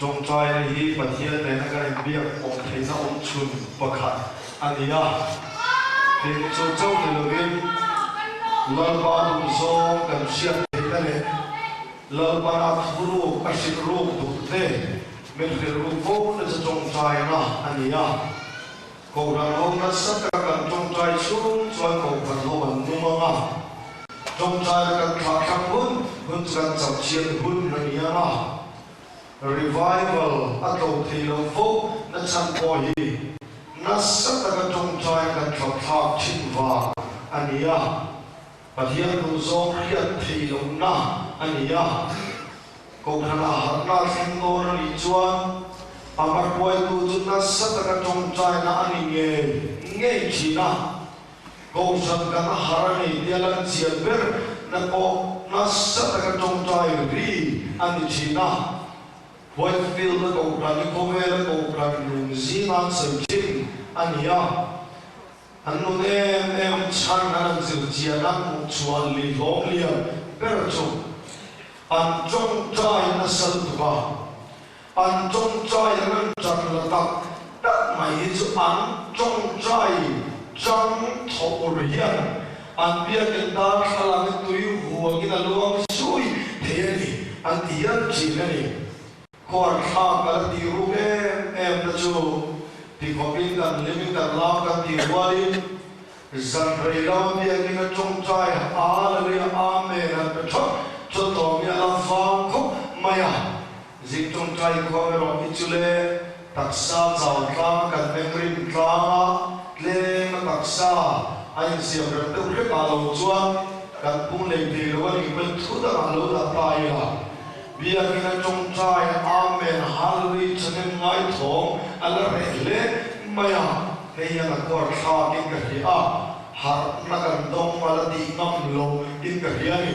trong trai này hi bát hiền này nó cái việc ông thấy nó ông chun bậc hạt anh à thì chỗ châu thì là viên lần ba đúng số cần siết thế này lần ba áp ruột áp sinh ruột đủ thế mình phải ruột vô nó sẽ trong trai na anh à cầu rằng ông nó sắp các cần trong trai xuống cho cầu phần hồ bằng nung mà trong trai cần thả khang hun hun cần chậm chiến hun anh à revival at đầu thì lâu phố nó chăn bồi nó sắp các trong trai cần thả chín và anh à và hiện đủ số hiện thì lâu na anh à cầu rằng là hạt na sinh ngô nó đi chuan amat boy tu tu na sắp các trong trai na anh nghe chỉ na cầu rằng cái na harani dia lan chiat ber na ko na sắp các trong trai ri anh chỉ na boy feel na cầu rằng ni kome na cầu rằng nung zinan sejin anh ya anh nun em chan anh zil chia na chuan li long lia ber chu anh trong trai na sal tu ba anh trong trai anh chẳng là tắc đất mày cho anh trong trai chẳng thổ riêng anh biết cái đó là cái túi hùa cái là luồng suy thế này anh tiền chỉ này còn khác cái tiêu ruộng em đã cho thì có bên gần lên bên gần lao cái tiêu hoa đi dần rồi lao biết cái trong trai là cái ame là cái cho tao nghe là vang khóc mày à dịch trong trai có cái rồi chule taksa giàu ta cần memory drama lên taksa anh xem được đâu rất là lâu chuan cần cũng lên thì lúc ấy mình thu được là lâu là tài à bây giờ cái trong trai amen hallelujah cho nên ngay thòng anh là lên mày à cái là có khá cái gì à hạt nó cần đông mà là đi ngâm lâu cái gì này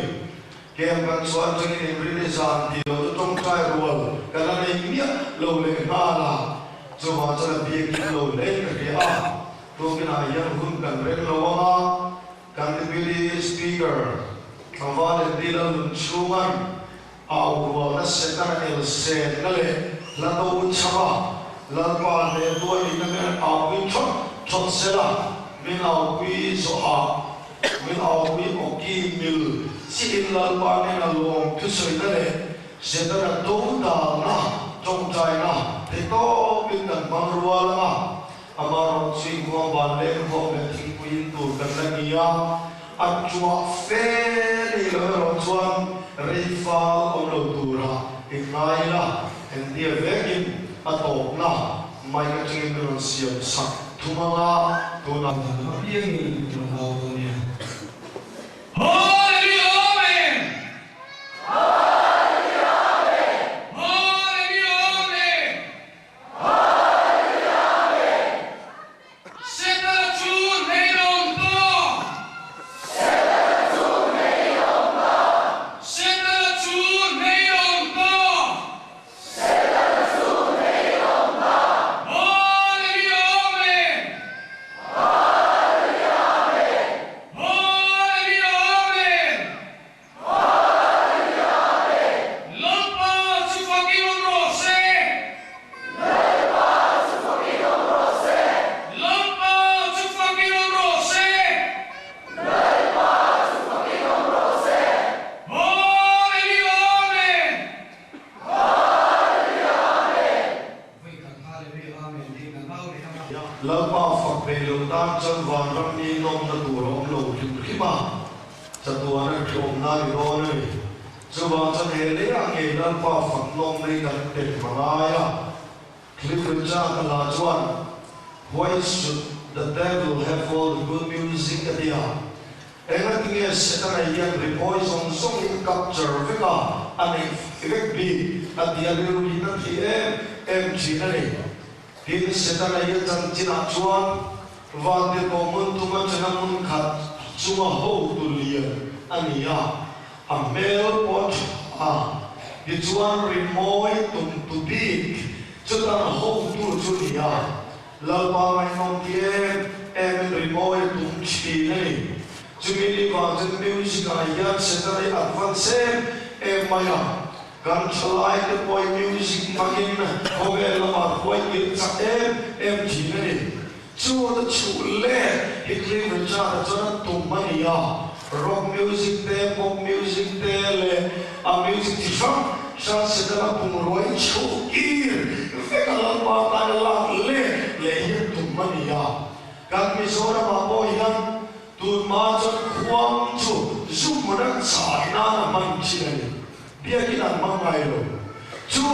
kem kan suan cho nên mình dàn thì nó trong trai rồi cái này miết lâu lên na là cho họ cho là việc cái lâu lên cái à tôi cái nàyยังคุณกันเร่งlâu màกันที่speakerคำว่าเดี๋ยวเราลุ้นชูมันเอาว่านักเสกอะไรเสกนั่นแหละแล้วตัวชาวแล้วบ้านเนี่ยตัวนี้นั่นเอาวิชดเสละไม่เอาวิสหะไม่เอาวิโอกีมิลสิ่งเหล่านี้เราลงทุกสิ่งนั่นเองเสร็จแล้วตัวด่านะจงใจนะที่โตเป็นกันบางรัวละนะอามารงสิ่งหัวบานเล็กหัวเล็กที่คุยตัวกันนั่นนี่อันจัวเฟนี่เราเราชวนรีฟ้าเอาเราดูระอีกนายละเห็นเดียเวกินอัตโตนะไม่ก็จึงเป็นเสียงสักทุมาละตัวนั้นเพียงตัวเราตัวนี้แล้วก็ฝักเปลือกตามจังหวะรำนี้นมตะตัวร้องโลขึ้นขึ้นมาจะตัวนั้นโจมนายร้อนเลยจังหวะจะเห็นเลยอย่างเงี้ยแล้วก็ฝักนมในกันเด็กมาลายคลิปวิจารณ์ลาจวน Why should the devil have all the good music at the end? Everything is set on a young repoise on so many capture figure and effect be at the other reason em chỉ này thì sẽ ta lấy chân chỉ là chuan và để có muốn tu mà cho nó muốn khát chua hậu tu liền anh à mel pot thì chuan remoi tu big cho ta hậu tu chu đi lâu ba ngày hôm kia em remoi tu chi này chúng mình đi vào chân music này sẽ ta lấy advance em mày kan chalai the boy music magin hovel lama boy gil sa em jinani chu the chu le hitli vercha the chana tumania rock music te pop music te le a music ti shan sedala pumroi chu ir fekala pa ta le hi tumania kan misora ma boy han tu ma chon khuang chu zumran china man chinani biakin ang mangailo chu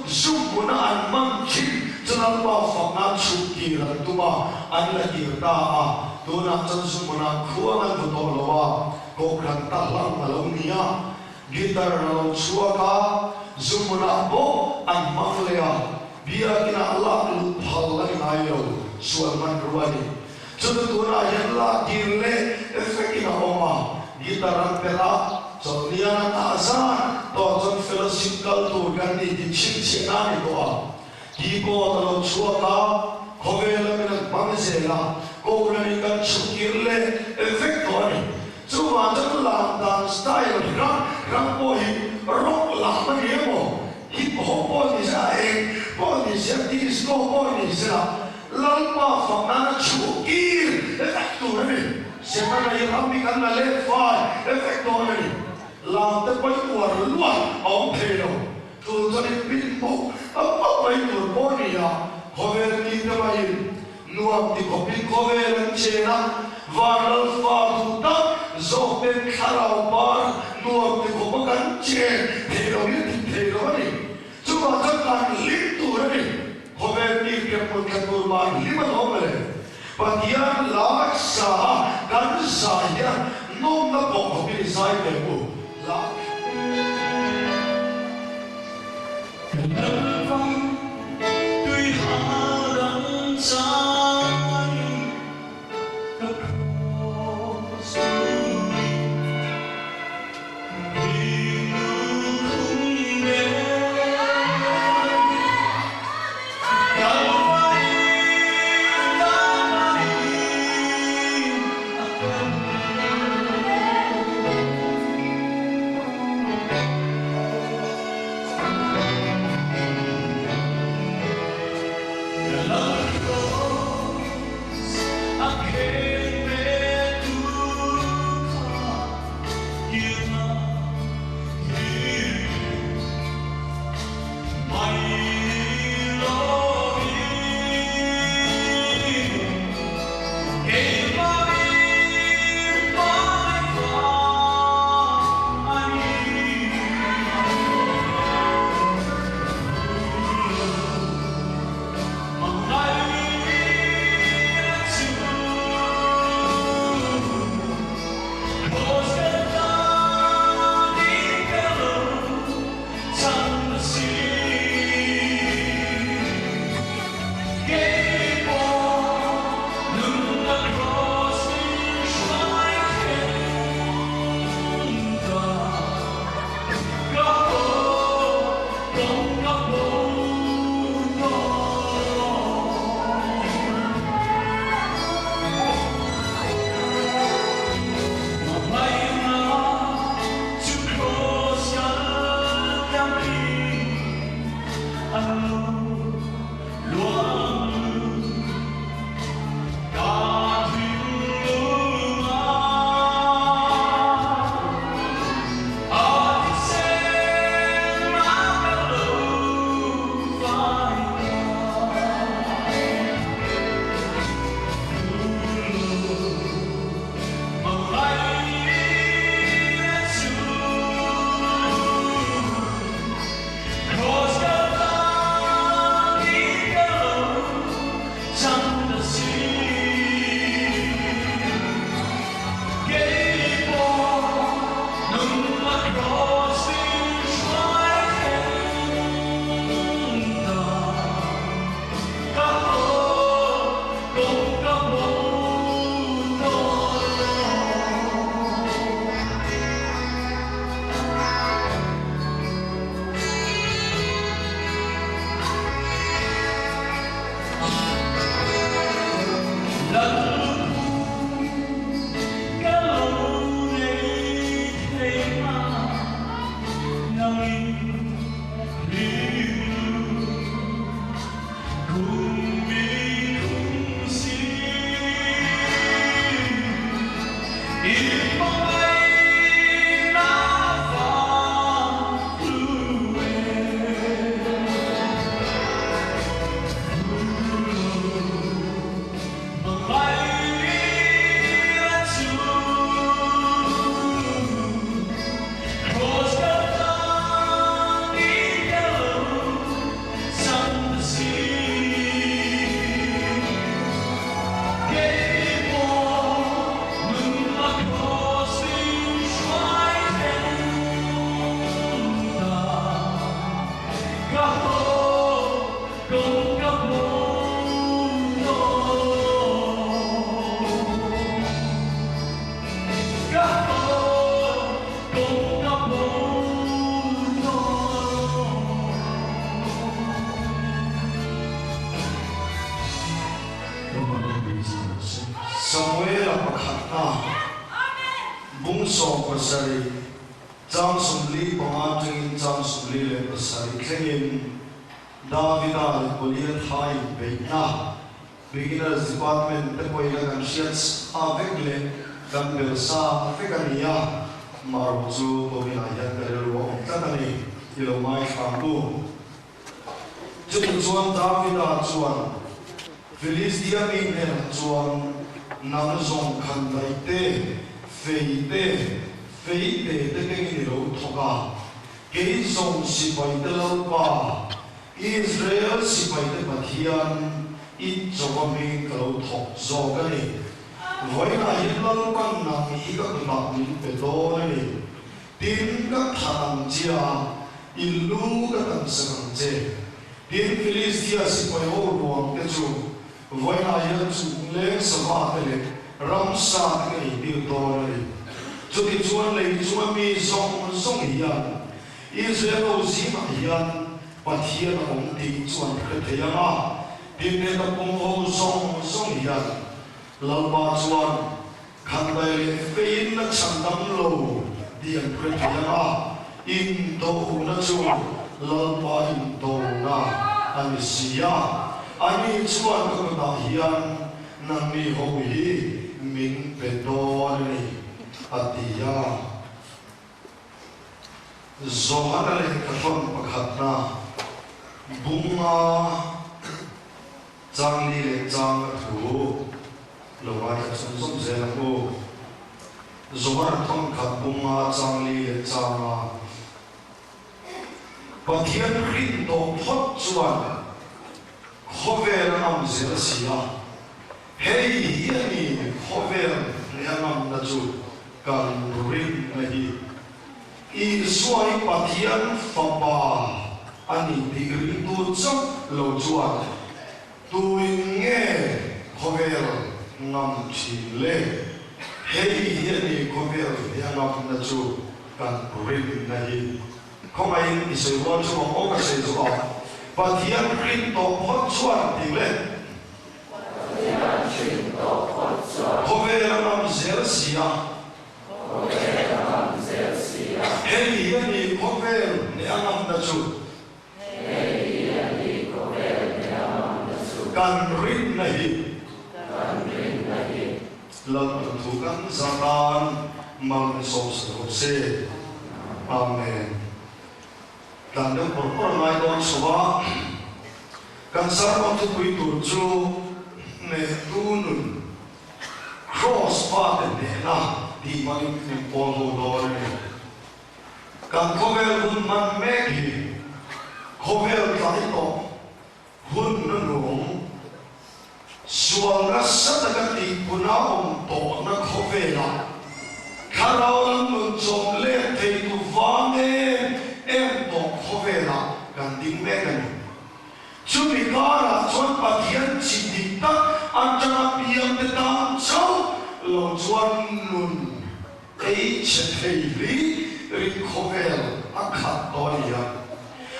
zumuna ang mangkin jangan pa na chuki ran tuma an la kirta a tuna chan zumuna khuang an tolowa ko kran ta lang malong niya gitar ro chuaka zumuna bo ang manglea biakin Allah lu phalai ayo suaman ruani chunu tuna yan la kirle efekina oma gitar pera so niya na azan to jon fellowship culture gani di chinchina ni doa ki ko talo chuaka khowela min bangzela ko rani kan chukirle effect oni chuwa jan la dan style ram po hi rock la ma yemo hip hop po ni sa po ni sa disco po ni sa lalpa famana chukir effect oni semana yami kan la le fa effect oni làm tới bấy quả luôn ông thề đâu từ cho đến pin bộ apa bấy tuổi bố đi à họ về đi cái bài nuông thì có pin có về lên trên á và nó pha thủ tắc dọc bên kharao bar nuông thì có một cánh trên thề đâu biết thì thề đó đi chúng ta chắc là lính tuổi đấy họ về đi cái một mà lính mà họ về và dia laksa kan saya nom na bok bi sai de bu la Lần vang tuy hạ đắng trái các hồ xuân vì mưa không đến đau vai Love pakhatna bung som pasari jang sumli panga tungin jang sumli le pasari klengin Davida le Goliath hai beina beginners department te koila kan shiats avegle kan belsa afekania maruzu bobina yan karelo tanani ilomai kambu Jadi Tuan Davida Tuan Filistia ini Tuan namazong kandaite feite tekengini lo toka keizong sipai telalpa Israel sipai te patian itjogami kalau tok zogani voina hilal nang hika kunak min pedoni tin ka thanang jia ilu ka tan sakang je tin Filistia sipai ho ruang ke chu voina yan chu leng sama tele ramsa ke ni doni chu ti chuan le chuan mi song hian Israel o zima hian Pathian ang di chuan kreteyama Dine na pong song hiyan Lalba chuan Kanday fein na chandam lo Diyan kreteyama Into na chuan Lalba into na Ani siya Ani chuan kakata hiyan Nang mi hohi Min pedoni Atiya Zohana le kafang paghatna bunga jang li le jang thu lowa ta som zela ko zomar thong khat bunga jang li le jang pathian rin do phot chuan khovel am zela sia hei yani khovel riamam na chu kan rin na hi i suai pathian fapa ani digri tu chok lo chuan tuin nge khovel ngam chi le hei hiani khovel yanam na chu kan rin na hi khomai isoi won chu mo ka se chu pathian rin to phot chuan ti le khovel ngam zer sia hei hiani khovel ne angam na chu kan rin nahi lam thukan zatan mang som se amen kan de por mai don soba kan sarma tu pui tu chu ne tunun cross path de na di mai ni pon ho do ne kan khovel hun man me ki khovel tai to hun na no suara sadagati punawang to na khovela karawan munchong le te tu vange em to khovela ganding megan chumikara chuan pathian chidita antana piam te tam chau lo chuan nun ei chetheili ri khovel akhat tonia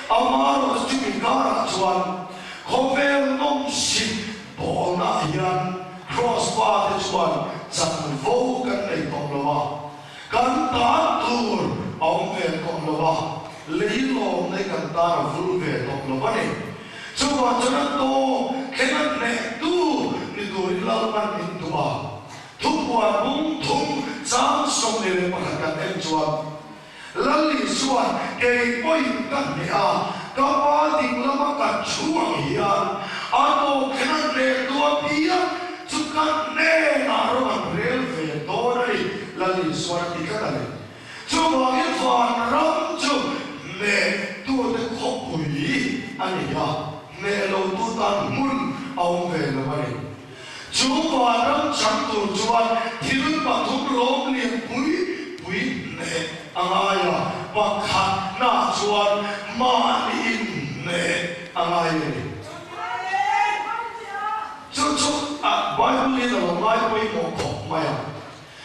amaro chumikara chuan khovel nom ship Bona hian cross path chuan chan vo kan nei tom lawa kan ta tur ong ve tom lawa leilo nei kan ta vul ve tom lawa ni chuwa chana to kenan ne tu ni doi lau man min tua thupwa bung thum chang som le pakhat em chuan lalli chuan ke poi kan ne a ka pa ding lama kan chuang hian Ato kenan le tua pia chukan ne naroman rel ve tonari lali swati kanale chuwa ke fan ram chu ne tu te khopui ani ya ne lo tu tan mun aung ve la mari chuwa ram cham tu chuan thil pa thum lom ni pui ne angaya pakhat na chuan ma ni ne angaya Bible ni dalam Bible mo kok maya.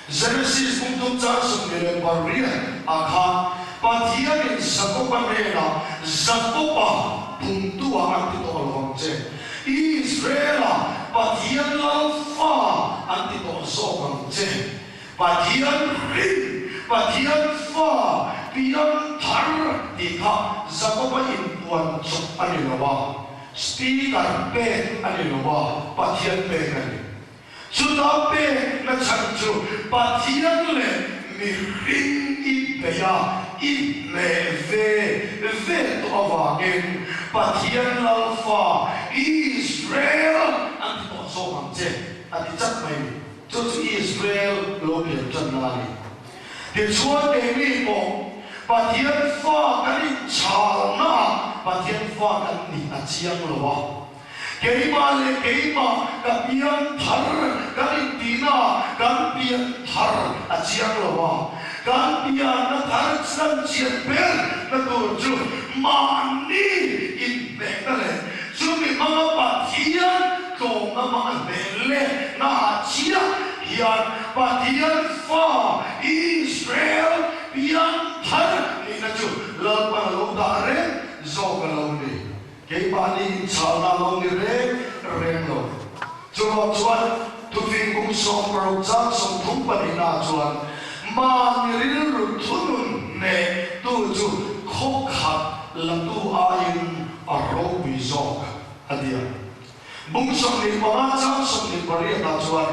Genesis untuk jasum ni baria akha pathian in sakopa mena zakopa puntua anti to alvangje Israel pathian alfa anti to sokang chế Pathian rin Pathian fa Piam thar Di kha Zakoba in puan chok ani lawa Speaker pe ani lawa Pathian pe ani Chuta pe na chanchu Pathian le mi rin I peya I me ve to avangin Pathian lalfa Israel Anti po so mangche Anti chat mai Chu Israel lo bian chan nani Di chuan e mi po Pathian fa kani chalna Pathian fa kani achiang lawa Keima le keima kapian thar kani tina kapian thar achiang lawa kapian na thar san chian per na tu chu mani in bekale chumi mama Pathian to mama le na chia hian Pathian fa Israel pian thar ni na chu la pa lo da re zo ka lo ni ke pa ni cha na lo ni re lo chuan tu fin kum so pro cha so thum pa ni na chuan ma ni ri ru thunun ne tu chu kho khat la tu ain a ro bi zo adia bung som ni pa cha som ni pari ta chuan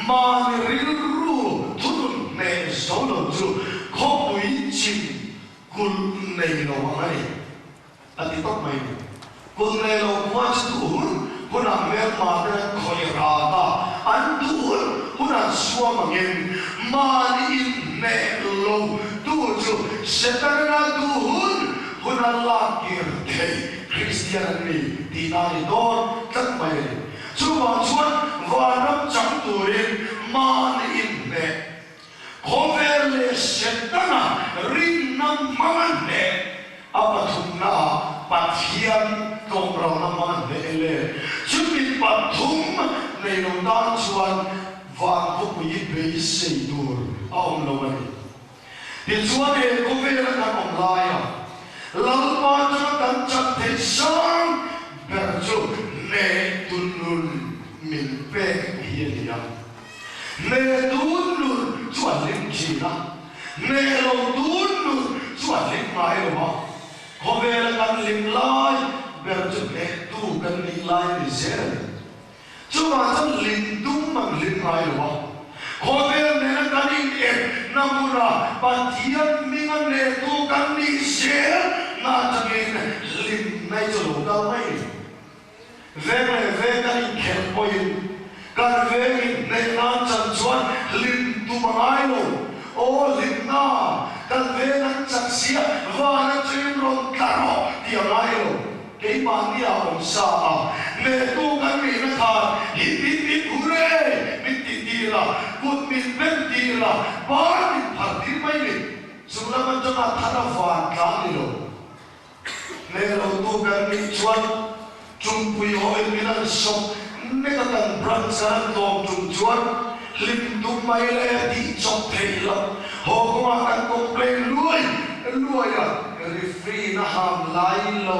ma ni ri ru thunun ne so lo chu kho bui chin kul nei lo mai ati tok mai kul nei lo kwa chu huna me ma de khoi ra ta an tu huna suwa mangin ma ni ne lo tu chu setana tu huna la kir the Christian ni dinari don tak mai chu wa chuan wa nam chang tu rin ma ni ne Khoverle setana rin nam mamane apathumna Pathian komro nam mamane ele chumi pathum nei no dan chuan wa ko yi be seidur aom lo mani ti chuan e khoverle kan om laya lalpa cha kan chat the sang ber chu ne tunun min pe hiya ne tunun chuan lim china ne lo tunun chuan lim mai lo khovel kan lim lai ber chu ne tu kan lim lai ni zer chuan chan lim dum mang lim mai lo khovel ne kan in e namura Pathian mingan ne tu kan ni zer na changin lim nai chu lo ka mai ve kan in khen point kan vengin nei nan chan chuan lim tu mangai lo o lim na kan vengan chak sia wa na chin ron karo ti angai lo ke pa ni a om sa a ne tu kan mi na kha hi ti ure mi ti la kut mi ben ti la pa ni phar ti mai ni sula man jana thara van ka ni lo ne lo tu kan mi chuan chung pui hoi mi na sok Nekatan bransan tom chung chuan lim tum mai le di chok thei la ho ko kan complain lui ya refree na ham lai lo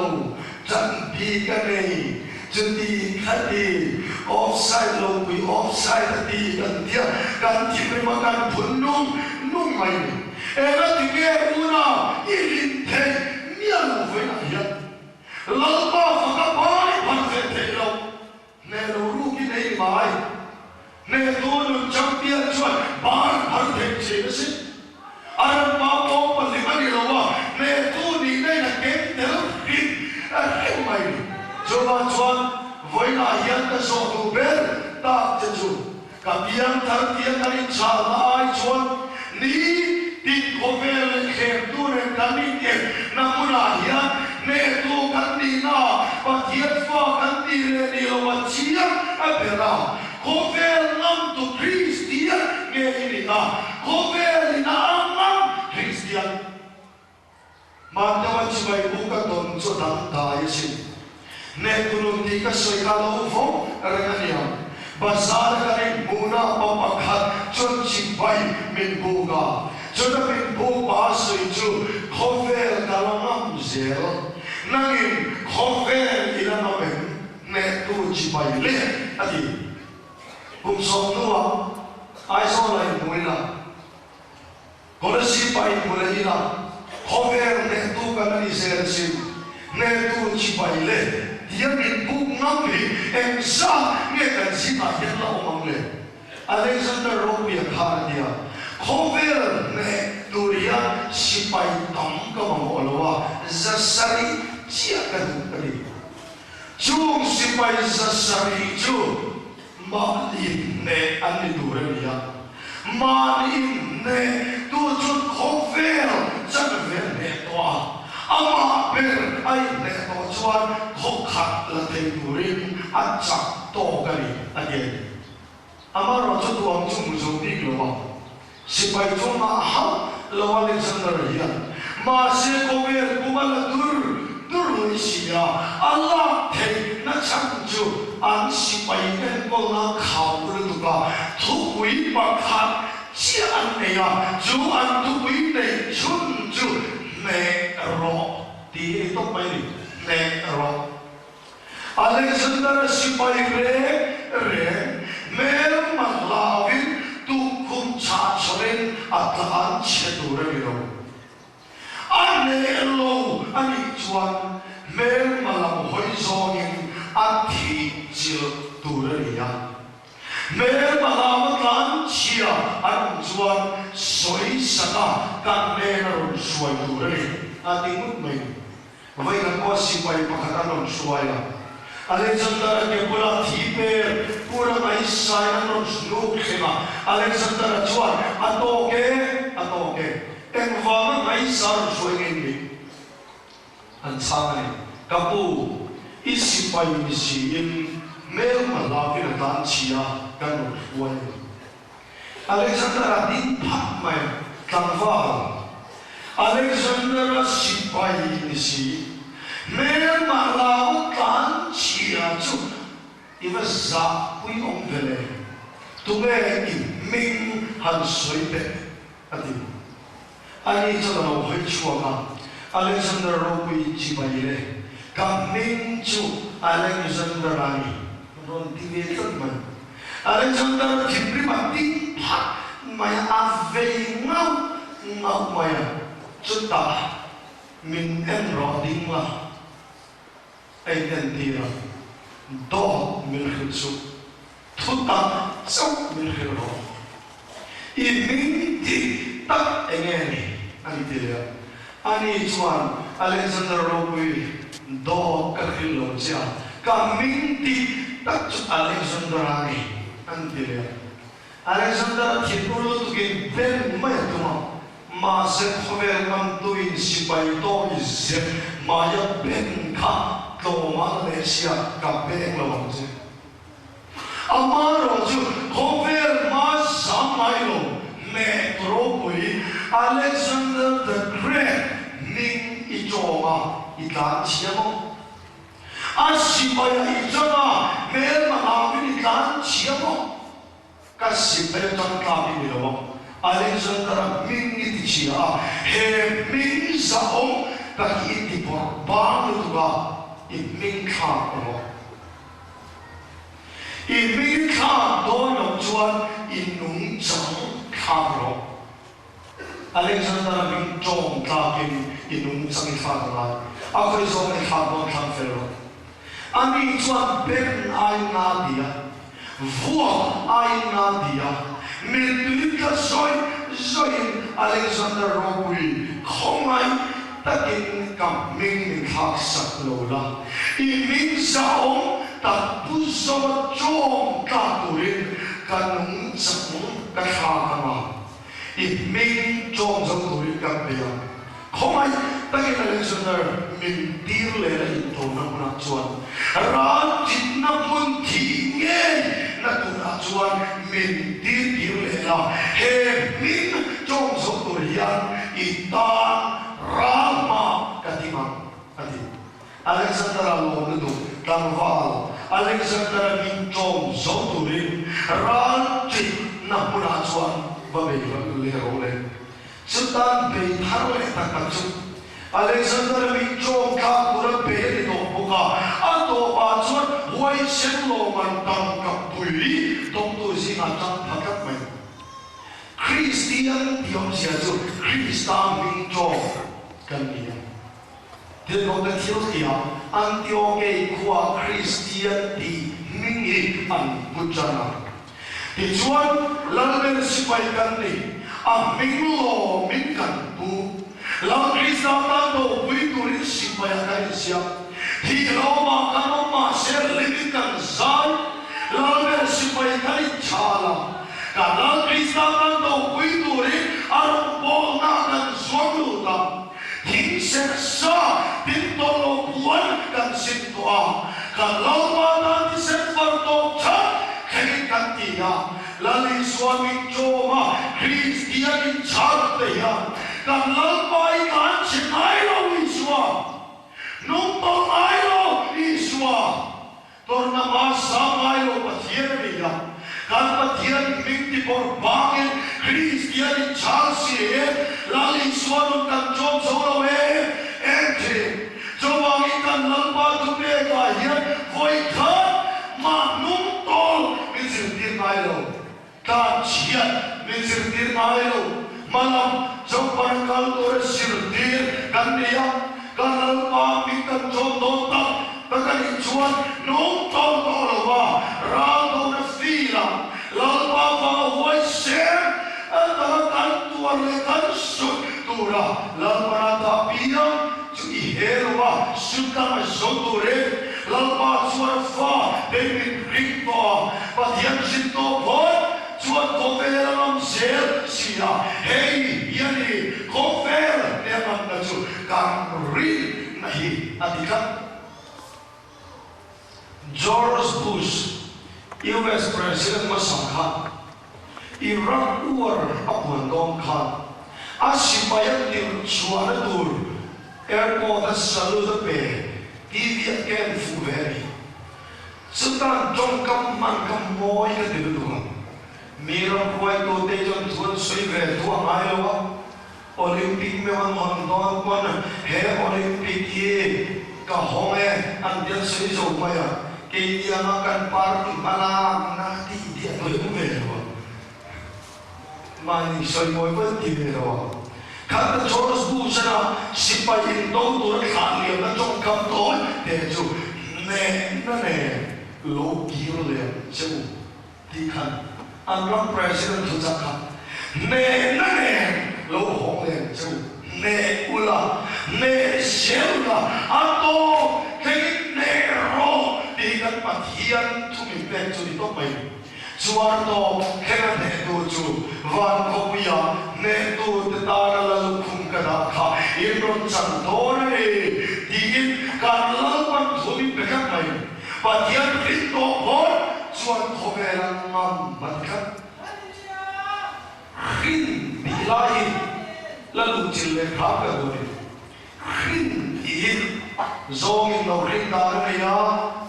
chan bi ka nei chuti khati offside lo pi offside ti kan dia kan ti me kan phun nung mai e na ti ge una ilin thei nia lo ve na ya lo pa fa ka pa ni phan thei lo ne lo ru ki nei mai ne tu nu champion chuan bar har thei che se aram pa ko pa li mani lo wa ne tu ni nei na kem te lo ki a ke mai chuan voi na hian ka so tu ber ta che chu ka piang thar tiang ka in cha na ai chuan ni ti ko vel khem tu ne ka ni ke na mu na hian ne tu kan ni na Pathian fa kan ti le ni lo wa chia a bera ko vel nam tu Christian nge ni na ko vel na nam Christian ma ta wa chi bai bu ka ton cho dang ta ye sin ne tu nu ti ka soi ka lo fo ra na ni ha bazar ka ni muna pa pa khat chon chi bai min bu ga cho na min bu pa soi chu ko vel ka lo nam zel nangin khovel ila no ben ne tu chi bai le ati kum som nuwa ai so lại mũi là có là si bay mũi là gì là họ về nên tu cái này sẽ là gì nên tu chỉ bay lên hiện mình buông ngắm đi em sa nghe cái gì mà hiện là ông lên Alexander Robier khá dia họ về nên tu ria si bay tắm cái mà họ lo ra sari chia cái cái gì chung si bay ra sari chung mà in nè anh đi tu ria mà in nè tu chút họ về chắc về nè toa ama bên ai nè toa chuan họ khát là thầy tu ria anh chắc to cái gì anh ama rồi cho tuang chung chung đi lo si bay chung mà hao lo Alexander ria mà se có về cũng là dur sia Allah thầy na chang chu an si pai en ko na khau ru tu ka thu quý pa khat chia an ne ya chu an thu quý ne chun chu ne ro ti to pai ni ne ro Alexander si pai re mer ma la vi tu khum cha choren atlan che tu re ro anh lo anh chuan mer malam hoi zongin anh thi chiu tu re ya mer malam tan chia anh chuan soi saka kan ne ron suai tu re ating mut mai vai kan ko si pai pakatan ron suai ya Alexander ke pura thi per pura mai sai ron snu khema Alexander chuan atoke em vợ ngày sáng suy nghĩ anh sang này kapu ít si bay ít si in mel mà làm cái đàn chia cái một quay Alexander đi phát mày càng vào Alexander si bay ít si mel mà làm đàn chia chút因为啥不用的嘞，都爱命很随便，啊对。anh cho nó hơi chua mà Alexander Robi chỉ bay lên cả mình chú Alexander này rồi đi về tất mình Alexander chỉ biết mà đi phát mày về ngau mày chút ta mình em rõ đi mà anh em đi ra đó mình hiểu chú thu ta sống mình hiểu rõ mình đi tắc anh em này anh đi ra anh chuan Alexander Robi do các khil lo cha cả mình đi tắc chút Alexander này anh đi ra Alexander thì tôi luôn tụi bên mấy tụi mà sẽ không về làm tôi si bay to is mà ya bên khác đồ mà lấy xia cả bên lo chứ ama rồi chứ không về mà sáng mai lo mẹ Robi Alexander the Great ning ichoma itan chiamo asibaya ichoma mel mahavin itan chiamo kasibaya tangkabi nilo Alexander ming itichia he ming saom kaki itipor bang tuga iming khapro iming khap dono chuan inung chang khapro Alexander bin John Clarkin inung sang ifadala ako iso ni khapro khapfero ani chuan ben ai nadia vua ai nadia Milduka Zoin Alexander Robi Khomai Takin Kam Ming Khak Saklola Iming Saom Tak Puso Chom Katurin Kanung Sakung Kakhakama Iming Chom Sakturin Kapia Khomai Takin Alexander Min Dirle Ito Namunak Chuan Rajit Namun Tingay Natuna chuan min dir la he min trong số tuổi itan rama katima ati Alexander alonu tanval Alexander min trong số tuổi ranti napuna chuan babe le role sutan be tharle takchu Alexander min trong ka pura be do boka ato ba chuan wai sen lo man tam ka pui tom tu si na chang phakat mai Christian tiom sia chu Christa ming cho kan ni thế còn cái thiếu gì à Antioch qua Christian thì ming hi an butchana thì chuan lần bên sipai kan ni ming lo ming kan bu lần Christa ta do quý turin sipai kan sia thì lo ma kan ma ser living kan sai lần bên sipai kan chala karena Christa ta do quý turin aron bo na kan suatu ta Hing seksa pintolo buwan kan sintua kalau mana di sefer dokter kini kantia lali suami coma Kristian charteya kan lalpai kan cinailo iswa numpang ailo iswa torna masa ailo patiernya kan patian minti korbangen Kristian charsi lali suami kan job solawe ente coba ikan lalpa tupega ya voi kan manung tol minsertir ailo kan ciat minsertir ailo malam coba kal tore sirtir kan dia kan lalpa minta jodoh tak takkan icuan nung tol tolwa rado na fila lalpa vai ser kan tuarle kan sutura lalpa na tapia Iherwa suka masodure lalpa suara fa dengan rikto patian sinto pon suat kofer am sel sia hey yani kofer neman nasu kan rin nahi adikan George Bush US President masangka Iraq war apuan dong kan asipayan dir suara tur airport salu the pe TV again fu very sutan jong kam man kam moi ka de du miro koi to te jon thun sui ve tu ai lo olympic me wan hon don kon he olympic ye ka home an dia sui so pa ya ke dia makan par pala na ti dia to me lo mani soi moi pa ti me lo Kata George Bush na sipayin daw doon kaliyan na jong kam doon dejo ne lo giro le sebu tikan ang president tu zakha ne lo hong le sebu ne ula ne shelda ato kay ne ro tikan patian tumipen tu dito may Suarto kena neto ju van kopia neto tetara lalu kumkada ka iron cantona digin karla pan thumi pekat mai patian rito hor suar khoberan mam batkat khin dilai lalu chille khaka dori khin in zongin no rin darne ya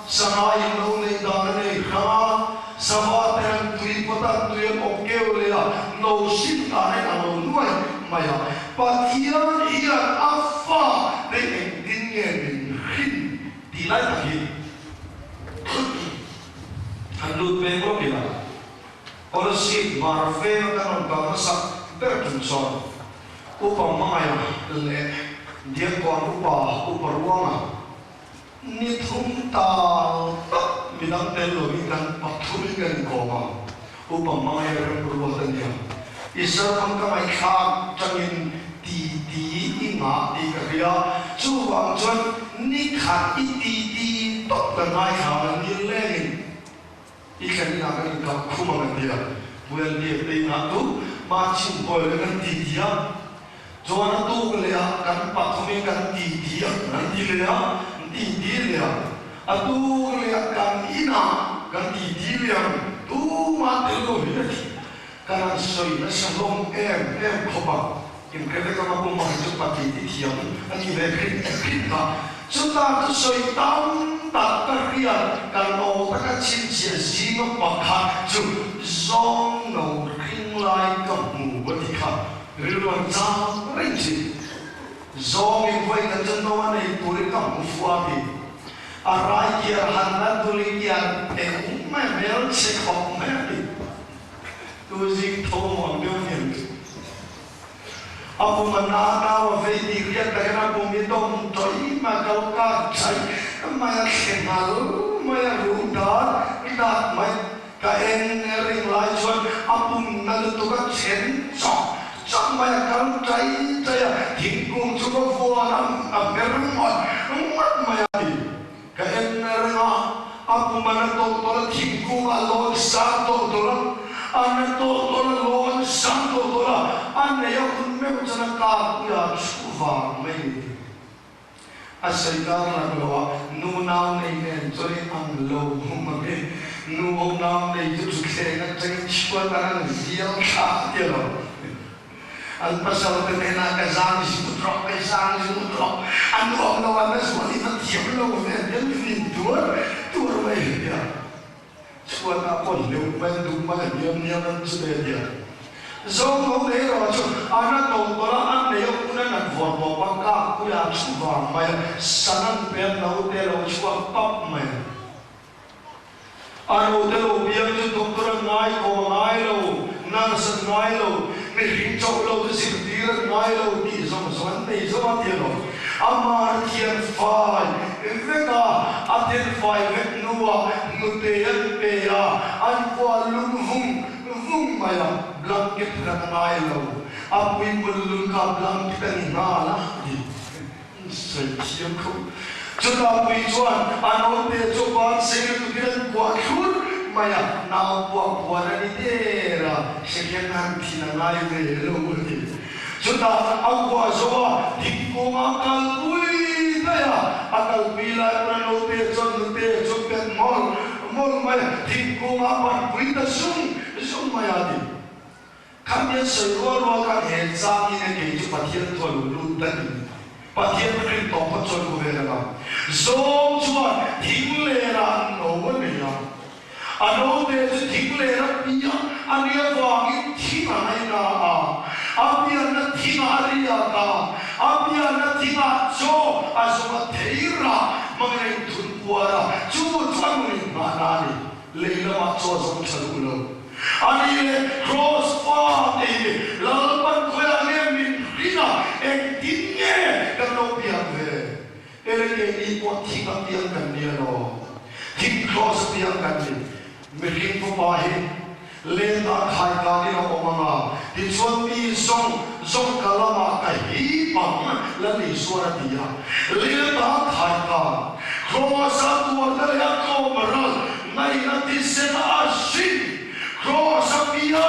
sanai no nei darne kha sama dengan tui potan tui oke oleh no sim tarik alo nuai maya patian ia apa dengan dingin hin dilai lagi halut bengok bila kalau si marvel kan orang masak berkunson upah maya le dia kuan upah ruang ni thum tal bidang telo bidang pathumi kan koma upang mga yang berbuatan dia isar pangkamay khab changin ti inga ti kaya chuwang chuan ni khat ti tok tanay khaban ni lengin ikan ni akan ikap kumangan dia bukan dia inga tu macam boleh kan ti dia juana tu kelihatan kan pathumi kan ti dia nanti lihat ti dia atu kelihatan ina ganti diri yang tu mati lo hidup karena soi nasalong kopa yang kerja kamu maju pagi di tiang ani berkita sudah tu soi tam tak terlihat kalau tak cincin sino pakai tu zong no ring lai kamu berdikat riluan jam rinci zong yang kau ingat jenama ni turik kamu fuapi arai kia hanat tulik yang umai mel sekok meli tu zik thom on bion yang Apo manana wa vedi ria takana pomito toi makalka chai maya kenal maya rudar dak mai kaen ring lai chuan apum nalu tuka chen chong chong maya kal chai chaya thingkung chuka fuanam amermon mat maya di kaen ring apum mana to thingkung alon sa to ane to lon sang to ane ya kun me chana ka ya chuva mai asai ka na ko nu naw nei ne chori ang lo ma be nu naw nei ju khe na chang chwa ta na dia ka dia lo al pasal te na ka sang si mutro ka sang si mutro an lo no wa mes mo ni ta tiam lo me den fin tur mai dia chua na pon leu ban du ma niam an chue dia zong ho le ro chu ana to tora an ne yo kuna na vor bo pa ka ku ya chu wa mai sanan pe no te ro chua pap mai ano te lo biam chu to tora ngai ko ngai lo na san ngai lo me ring chau lo si dir ngai lo ti zong zon nei zo ma ti lo amar kian fai veka aten fai vek nuwa nutean pe ya an kwa lung vung maya blanket rangai lo apui bulun ka blanket ni na la di sai chiam ko chuta pui chuan ano te chopan se tu kiran kwa khur maya na kwa ni tera sekyan han thina ngai ve lo ni chuta akwa zoa dikko ma kal pui daya akal pila prano te chon mol maya dikko ma pan pui ta sung maya di kamya serwa ka he sa ni ne ke chu pathian thol lu tan pathian kri to pa chon ko ve la zom chuan thing le ra no wa ne ya ano te thing le ra piya ania wa ngi thi mai na apia na thina ria ka apia na thina cho asuma theira mangai thun puara chu changui manani leila ma cho som chalu lo ani le cross fa e lalpan khoya ne min rina ek dinge ka no pia ve ele ke ni po thina pia kan ni lo thing cross pia kan ni me ring po pa he le ta khai ka ni no manga ti chuan mi zong kalama ka hi pang la ni suara dia le ta khai ka cross a tu da ya ko maral nai na ti se na shin cross a pia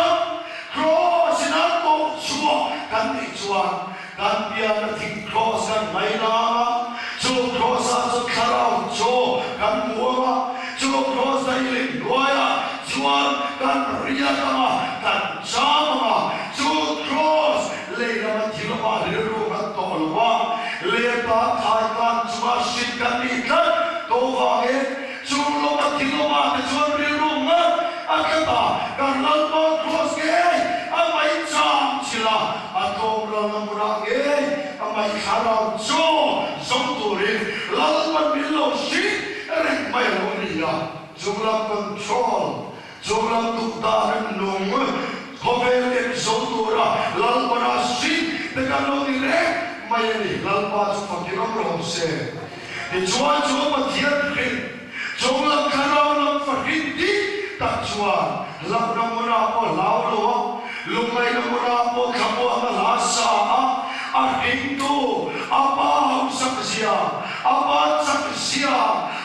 cross na to chuo kan ti chuan kan pia na ti cross kan mai na chu cross a chu kharau chu kan muama chu cross na ile loya chuan kan ria kama kan chama chu cross le na thilo ma re ro na tolwa le ta thai kan chuma shit kan ni kan to wa ge chu lo ma thilo ma te chuan re ro ma akata kan lal ma cross ge amai cham chila atom ra na mura ge amai kharau chu som tu re lal ma milo shit re mai lo ni ya jumla control jumlah tuktaran nung hovel exotura lalpana si tegalo direct mayani lalpa chupakiram romse e chuan pathian rin jumlah karau lam fakindi takchuan lam namura po laulo lumay namura po kapo amalasa ahinto apa saksya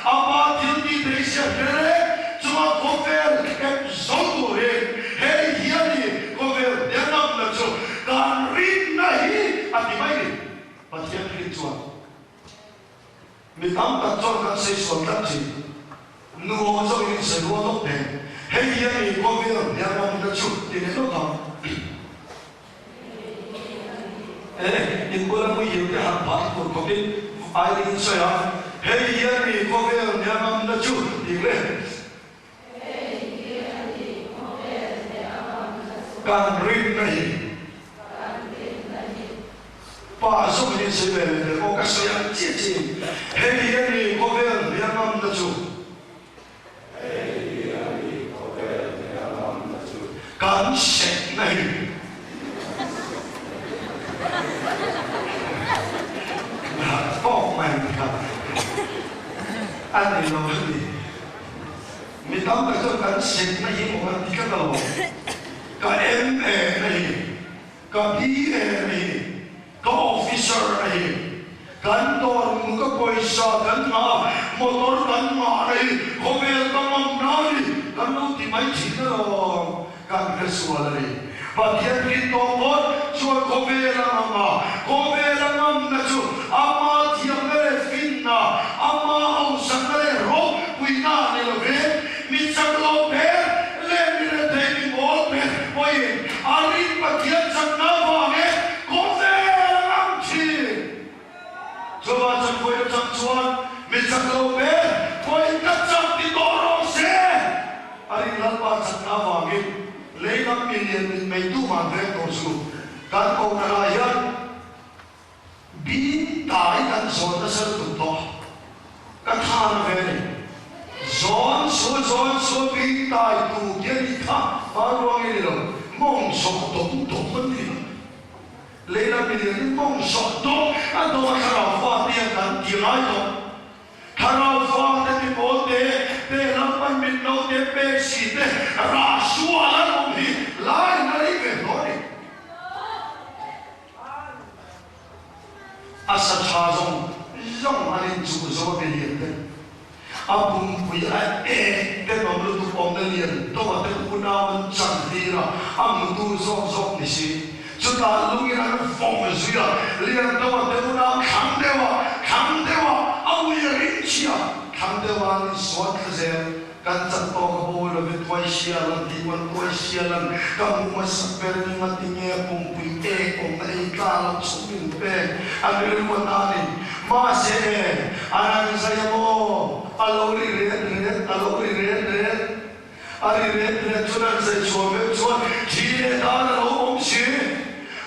apa tildi desya kere cuma kovel exodo hey hiani kovel denam na cho kan rin nahi ati mai pathian rin chuan mitam ta chon kan sei son ta chi nu ho zo ni se ro to pe hey hiani kovel denam na cho ti ne no ka in bola mu yeu te han pat ko ko bin ai rin so ya hey hiani kovel denam na cho ti le kan rin nahi pa so ni se ve le ko ka so yang chi chi hey yani ko ve ya nam na chu hey yani ko ve ya nam na chu kan she nahi anh này nói gì mình tao phải cho cái xịt này một cái tí cái đầu cả em này cả bí này cả officer này kan tor muka poisa kan ma motor kan ma này có về kan mam na đi kan lu ti mai chi đó kan cái số này và thiệt khi to bớt cho có về là ngam na chú ama thiam cái fin na ama ông sang cái rô quy na này là về mình sang lo về lên đi lên đây mình bỏ về bởi arin và thiệt sang na vào nghe có về là ngam chi Coba cakap yang cakap, macam lobe, koi kacang di dorong se. Hari lalu cakap apa? Lepas million itu mandre torsu. Kan kau nelayan, bintai kan zona sertutoh. Katakan begini, zon bintai tu jadi tak baru ini loh. Mongsok dong mending. Leila million mongsok dong, atau kalau dia kan tirai dong. Kalau faham ni boleh, lapan minau dia besi deh, rasualan umbi, lain lagi boleh. Asal cazong, yang mana jual million deh. Abang punya deh malu tu pembelian, tu ada gunawan candira, am tu zong ni si. Sudah lu yang form sudah, lihat tahu dewa kamdewa, aku yang rincia, kamdewa ni suat kezel, kan jatuh ke bawah lebih tuai sialan, diwan tuai sialan, kamu masuk beri matinya pumpi pumpi kalau sumin ambil wanani, masih anak saya mau, alori red, ari red, cuman saya cuman, dia dah lalu sih.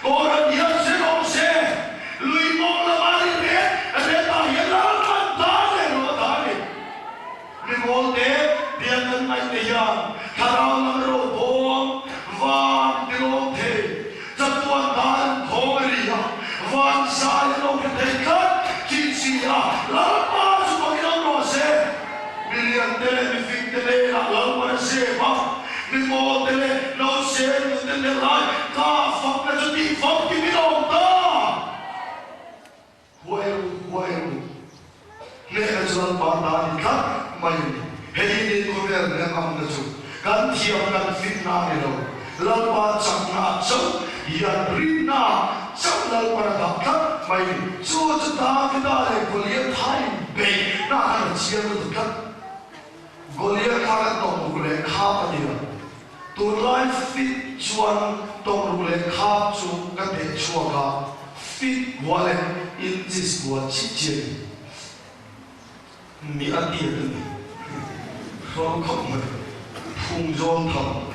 Orang dia sedang lui mong lamari reta hilang tane lo tane. Ni bolte dia kan mai dia karau lamro bom van dilote jatuan dan thoria van sai lo ketekan cinsia lama sebagai rose bilian tele mi fiktele lama se ma ni bolte no se ni lai ka fakta jadi fakti bilang dah. Huayu. Mereka jual pandan ikan main. Hari ini kau berdua kamu tu. Kan tiap kan fitnah itu. Lalu cakap cakap, ia rina cakap lalu pada dapat main. So kita le kuliah Thai baik. Nah cian itu kan. Kuliah karat tu kuliah kapa dia. Tu life fit cuan tong rule kap chu kate chuaga fit wale in this wa chichen mi ati ni ro khom phung zon tham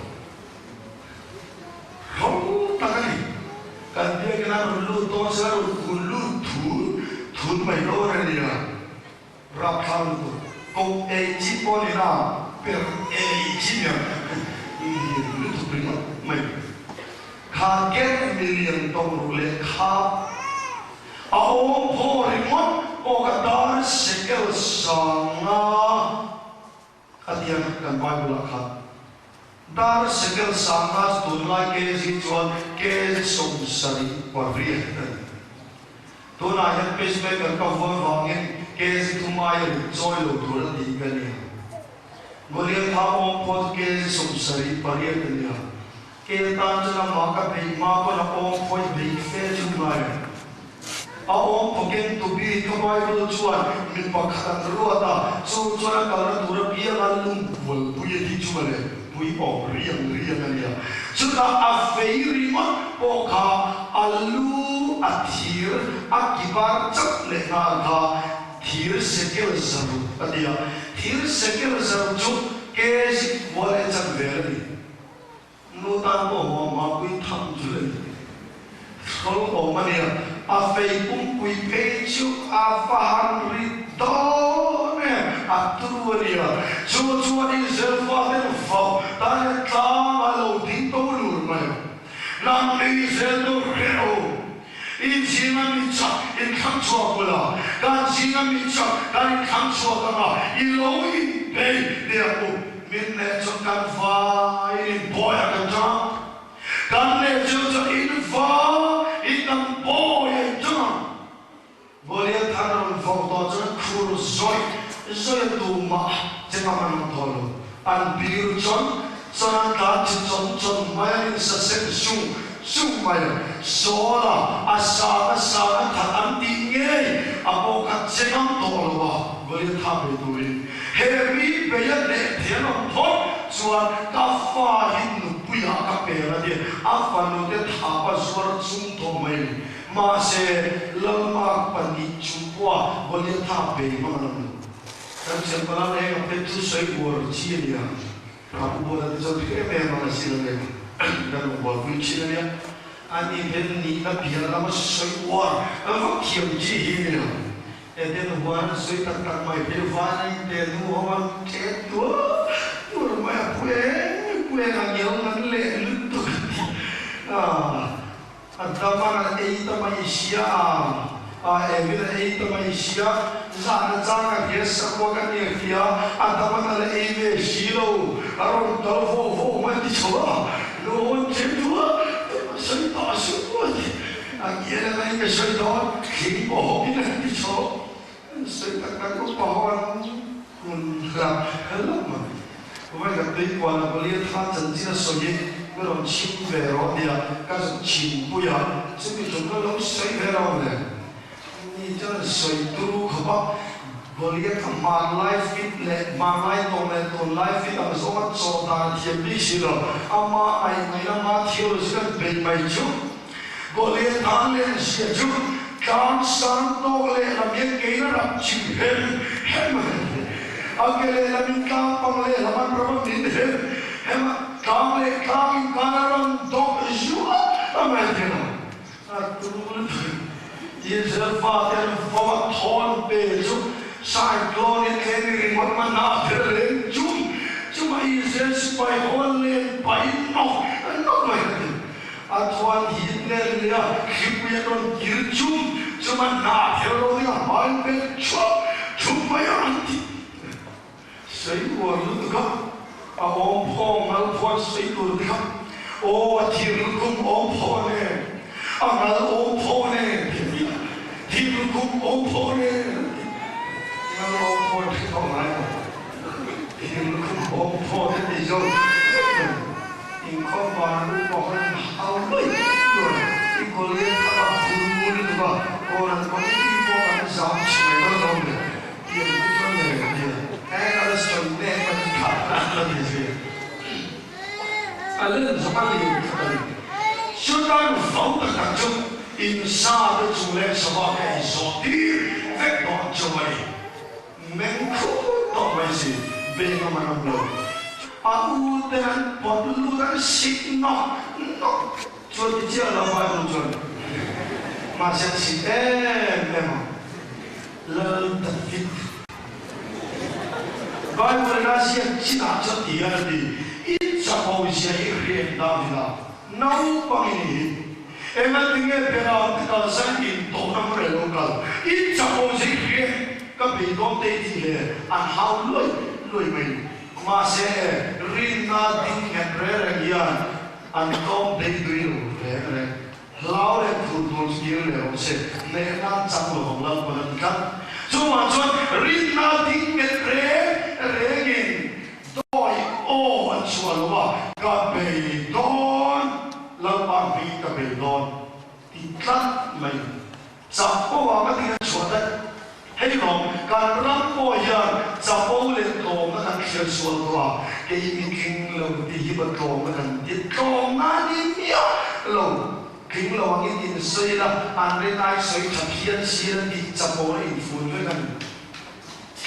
ro takani kan dia kena lu to sa lu thun mai lo ni na rap tham ko e chi po ni na per e chi ya lu tu prima mai kaget million tong rule kap Aom porimon o kadar sekel sanga atian kan Bible akhat dar sekel sanga tunai ke situan ke somsari pavriya tunai yang pesme kan kavon wangin ke situmai joy lo dura digania goliath aom pot ke somsari pariya tania ke tanjana maka be ma ko na om poi be fe tunai Aom poken tubi kamai bulu cuan min pakatan ruata so cuan kalau dura biar lalu buaya di cuan buaya om riang alia sudah afeiri man poka alu athir akibar cak lehnaga thir sekel zaru adia thir sekel zaru cu kesi boleh cak beri nutan poh ma kui tham julen kalau omania afei kui peju afahan ridone aturia cuacuan ini selvaden fau tanya tama lo ditolur mayo nang ini seldo reno injina mica in kham chua pula kan singa mi chak kan in kham chua kama i lo in be dia ko min ne chok kan fa in boy kan cha kan ne chok in fa in kan boy cha boleh tharon fa to cha khur zoi tu ma chema man tholo an biru chon sonan ka chon mai sa se sung mai sola asa thatam ti nge apo ka chengam tholo ba boleh thabe tu heavy be ya ne thelo tho chuan ka fa hin puya ka pe la de afanu de thapa swar chung tho mai ma se lama pani chupwa boleh thabe ma kan sempala ne ka pe tu sai bor chi ya aku boleh dijadikan memang hasilnya dan buat kuncinya ani ini nak biar lama sesuai war apa kiam jihnya dan war sesuai tak mai berwana dan orang itu rumah kue yang le lutu ada mana itu Malaysia evita itu Malaysia jangan dia semua kan dia ada mana le silo aron telefon mati coba lo cendua saya tak suka akhirnya lagi saya dah kimbo ini nanti coba saya tak tahu bahawa enggak lama mereka berikuan boleh tak janji soalnya belum cinta dia kan cinta ya sebetulnya belum saya berawal ini jangan saya dulu kebab boleh kemana life fit le mana itu life fit ada soal soal tiap silo ama ai nama tiap silo bermaju boleh tangan sejauh kan santo le namanya kena rapci hem agar le namanya kampang le laman berapa minit hem kami kanaran dok jua amadena atuh dia serva dan bawa thon beju cyclone ini remote mana terlencung cuma Israel supaya oleh baik no baik atuan Hitler dia hiburan don kirjum cuma nak terlalu yang baik cuma yang anti saya walau juga awam pong alpuan saya juga oh tirkum om pone amal om pone tirkum om pone kalau om pone orang tirkum om pone itu ingkau baru orang awal ingkau lihat apa burung itu orang ini orang zaman semua orang dia itu dia kalau sudah allen sekali sudah faham tentang insan itu juga sebagai zodir vektor jawai mengku tak masih bagaimana belum aku dengan poduluran sikno jadi jalan baru jadi masih si memang lalu terfit Bible nasihat cina dia di Ijabau siya David nau pangini emal tinggal pera kasan itu nama lokal Ijabau siya kabidon tadi an how loy main masih rina tinggal pera gian an kom deduil lau le football skill le ose nena campur holang penenkan cuma rina tinggal pera regin doi oh sualwa kabedon lamang bi kabedon tiklat mai sapo wa ka suadat hei long kan rampo ya sapo le to na kan khia sualwa ke mi king lo ti ba to na kan ti to na ni mia lo king lo ang in sei la an re nai sei thapian sian ti sapo in fun le kan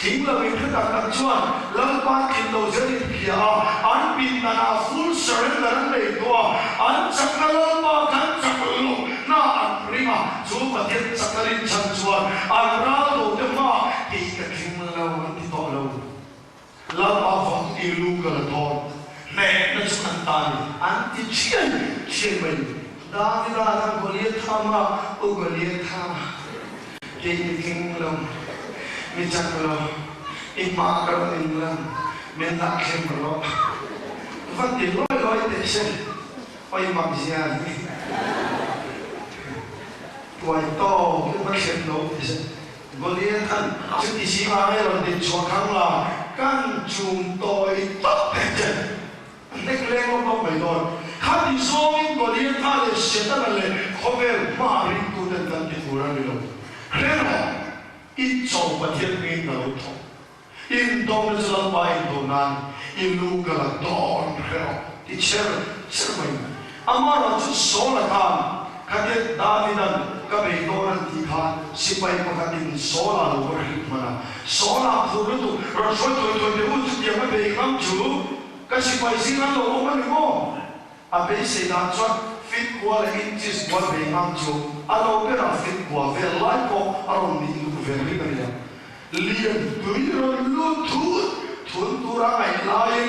King lo itu tak cuan, lepas kita jadi dia, an bintana full surrender itu, an cakal makan cakal, na an prima, cuma dia cakalin cancuan, an rado dema, kita king lo itu lo, lepas waktu ilu keladon, nek cuma tani, anti cian main, dah kita boleh thama, boleh thama. cái kinh lòng mình chắc là im mà cái mình làm mình đã khen rồi vẫn thì lôi để xem ôi mặc gì à tuổi to cái vẫn khen đâu thì xem gọi điện thân chứ thì chỉ mà hay là để cho kháng là căn chùm tôi tốt hết chứ nên lên nó mày rồi khác thì so với gọi điện thân để sẽ ta là không phải mà mình tu đến tận cái phù ra được thế nào ít châu bát thiên mình nào thôi in dom là làm bài in donan in lu cái là đòn rồi thì chơi mình ama là chút số là cái Davidan cái bề đó là thì khan sipai mà cái tin số là đâu có hiểu mà số là phụ nữ tu rồi số tuổi để muốn chút điểm cái bề ngắm chú cái sipai xin ăn đâu có mà đúng à bề sẽ làm cho fit qua là inches qua bề ngắm chú à đâu cái là fit qua về lại có à đâu mình cũng về đi cái này liền tuổi rồi luôn thun tu ra ngày lại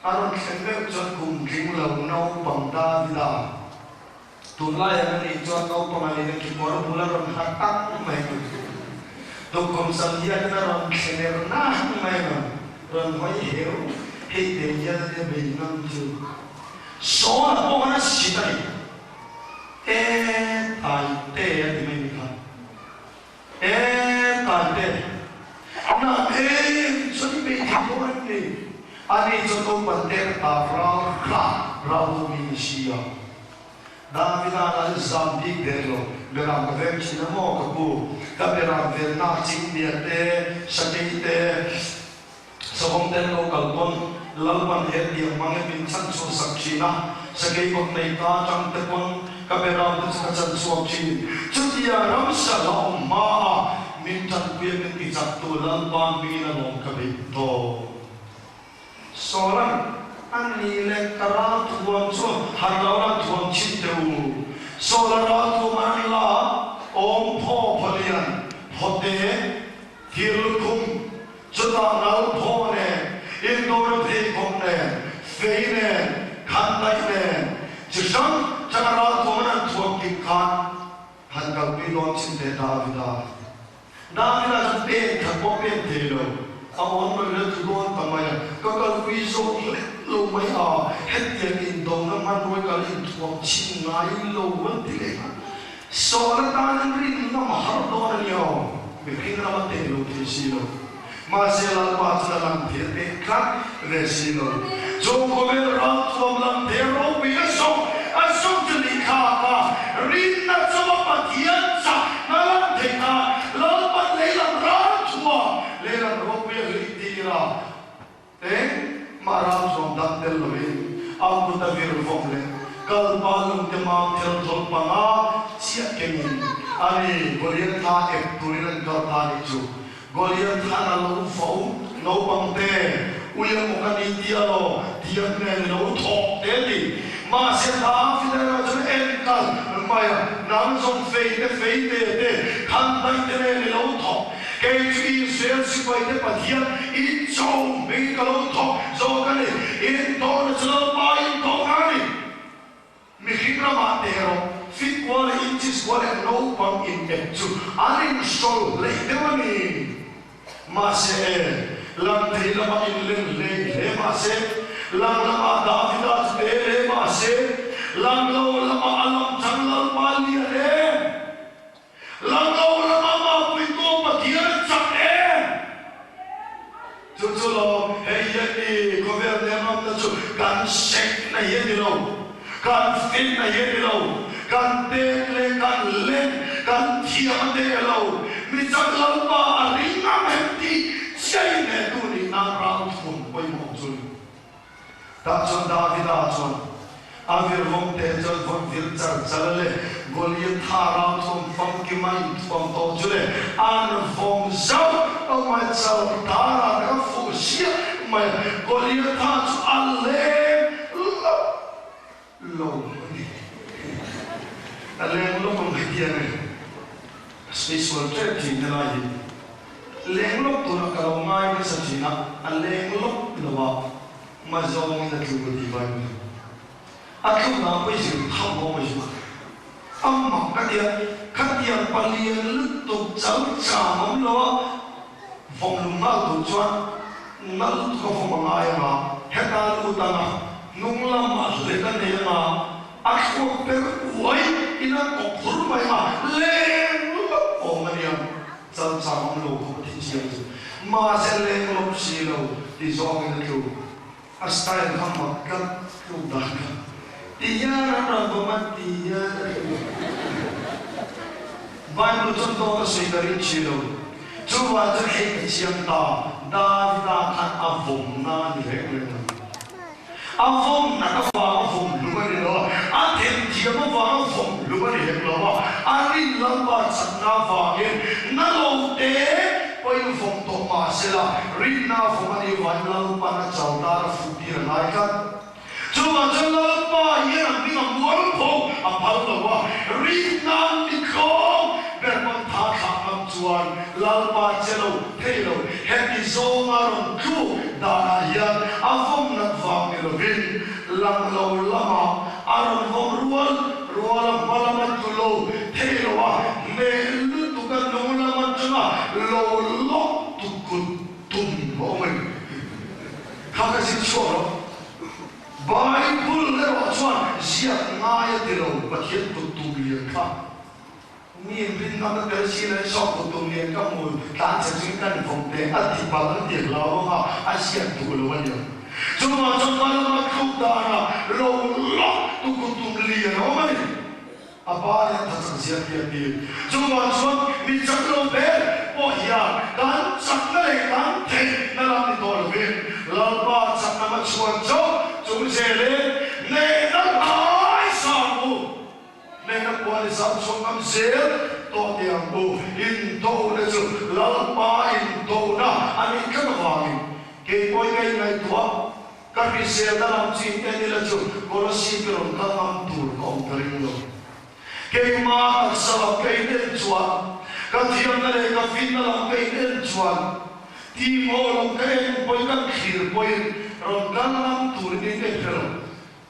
à đâu xem cái chân cùng kinh lòng nâu bằng Davidan tulai yang ini tuan kau pengalihan kibor bulan ron hatak main, dokom sandia kita ron kener nah main, ron hoi heo, hei dia dia benang tu, soal apa mana sitai, tai di mana tai, na jadi benang ni, ani contoh panter rabu Indonesia. Davidan al Zambik delo, beram kavem cinamo kapu, kaberam verna cingdiate, sakite, sabong delo kalpon, lalpan heti mange pinsan so sakshina, sakay kong naita chang tepon, kaberam tsukasan so chin, chutia ram salam ma, mintan kuya minti sakto lalpan binalong kabito. Soran ani le kara tuan so harlawan tuan cinteu solara tu manla om pho phalian phote thilkum chuta nal pho ne indor the kom ne feine khantai ne chisham chara tu man tuan ki khan hankal pi lon chinte Davida pe thako pe thelo awon ma le tu don tamaya kakal pi so lo mai a het ya in dong na man roi kal in tuam chin ngai lo wan ti le so la tan rin na ma har do na yo be king na ma te lo ti si lo ma se la pa sa lam ti te kak re si lo jo ko be ra tuam lam te ro bi a so ti li ka ka rin na so pa ti an sa na lam te ka lo pa le lam ra tua le lam ro bi ri ti ra Maram som dantel loe, aku tak berfomle. Kalau balung demam tertol panga, siap kemin. Ani Goliath tha ektuliran kau tha itu. Goliath tha nalu fau, nau pangte. Uyang mukan India lo, dia nen nau thok dedi. Masih tha filera jen enkal, maya nam som feite de, kantai jen nau thok. Kei sel sipai de patian in chong me kalau thok zo kani in ton chlo pa in thok kani mi khikra ma tero fit wala inches wala no pang in etu arin sol le devani ma se lam thei lama in le ma se lam lama Davida le ma se lam lo lama alam changal pali le lam lo lama ma pito patian Tutulo, hey, government na chu, kan sek na yedilo, kan fit na yedilo, kan tele, kan len, kan tiade lo, mitaglaw pa aringa menti, siya ne tuni na round fun, boy mo tuni. Tachon David achon, avir vom tejon vom virchar chalale, Goliath round fun funky mind vom tojule, an vom zau. My child, Tara, the Fushia, my Goliath, Ale, low. Ale, look on my dear. Space will trap in the night. Lenglok to the Kalamai, Satina, and Lenglok, Lava, my zone in the Cuba divine. I could not wish you how much. Kadia. khát tiền palian lứt tục cháu chả mắm lo phòng lùng mal tụ chuan nó lứt có phòng bằng ai mà hết ta lứt ta mà nung lam mà lấy cái này mà ác quốc bé quấy ina cọc thuru mày mà lên ôm anh em cháu chả mắm lo không thể chiêm mà sẽ lên lốp xì lo thì do cái kiểu style không mặc cái kiểu đó tiada rambuman tiada Bible contoh segarin cilo coba terhik cianta David akan avum na direkna avum na kafa avum lupa ni lo atem dia mau avum lupa ni lo ari lamba sakna vagin na lo te poi avum to masela rina avum ni wan lupa na chaldar futir laikan coba lupa yang dengan mumpung apa lupa rina nikong bermantap am tuan lalpa celo pelo happy zongaron ku daya avum nak familin lang lo lama aron vom rual malamat tulo pelo melu tukan nolamat cuma lo tukut tumbomen kakasih coro Bible lewat cuan siap ngaya tiro bagian tutulian kah ni bintang tersirat sok tutulian kamu tak sesuaikan fungsi hati balan dia lawan asyik tukuluan dia cuma lama kudara lo tutulian orang ni apa yang tersiap dia cuma minyak lo ber oh ya dan saknale kan ten dalam ditolong lalpa saknama cuan Jumsele, nenak ay sabu, nenak kuali sabu songam sel, to tiangbu, into lesu, lalpa into na, ani kenawagi, kay boy kay ngay tua, kasi sel dalam cinta ni lesu, kalau sikron kamam tur kong keringo, kay mahal sa kay nenjuan, katiyan na le kafin na lang kay nenjuan, timo lang kay boy kang khir boy. Ronggalam turun ini kalau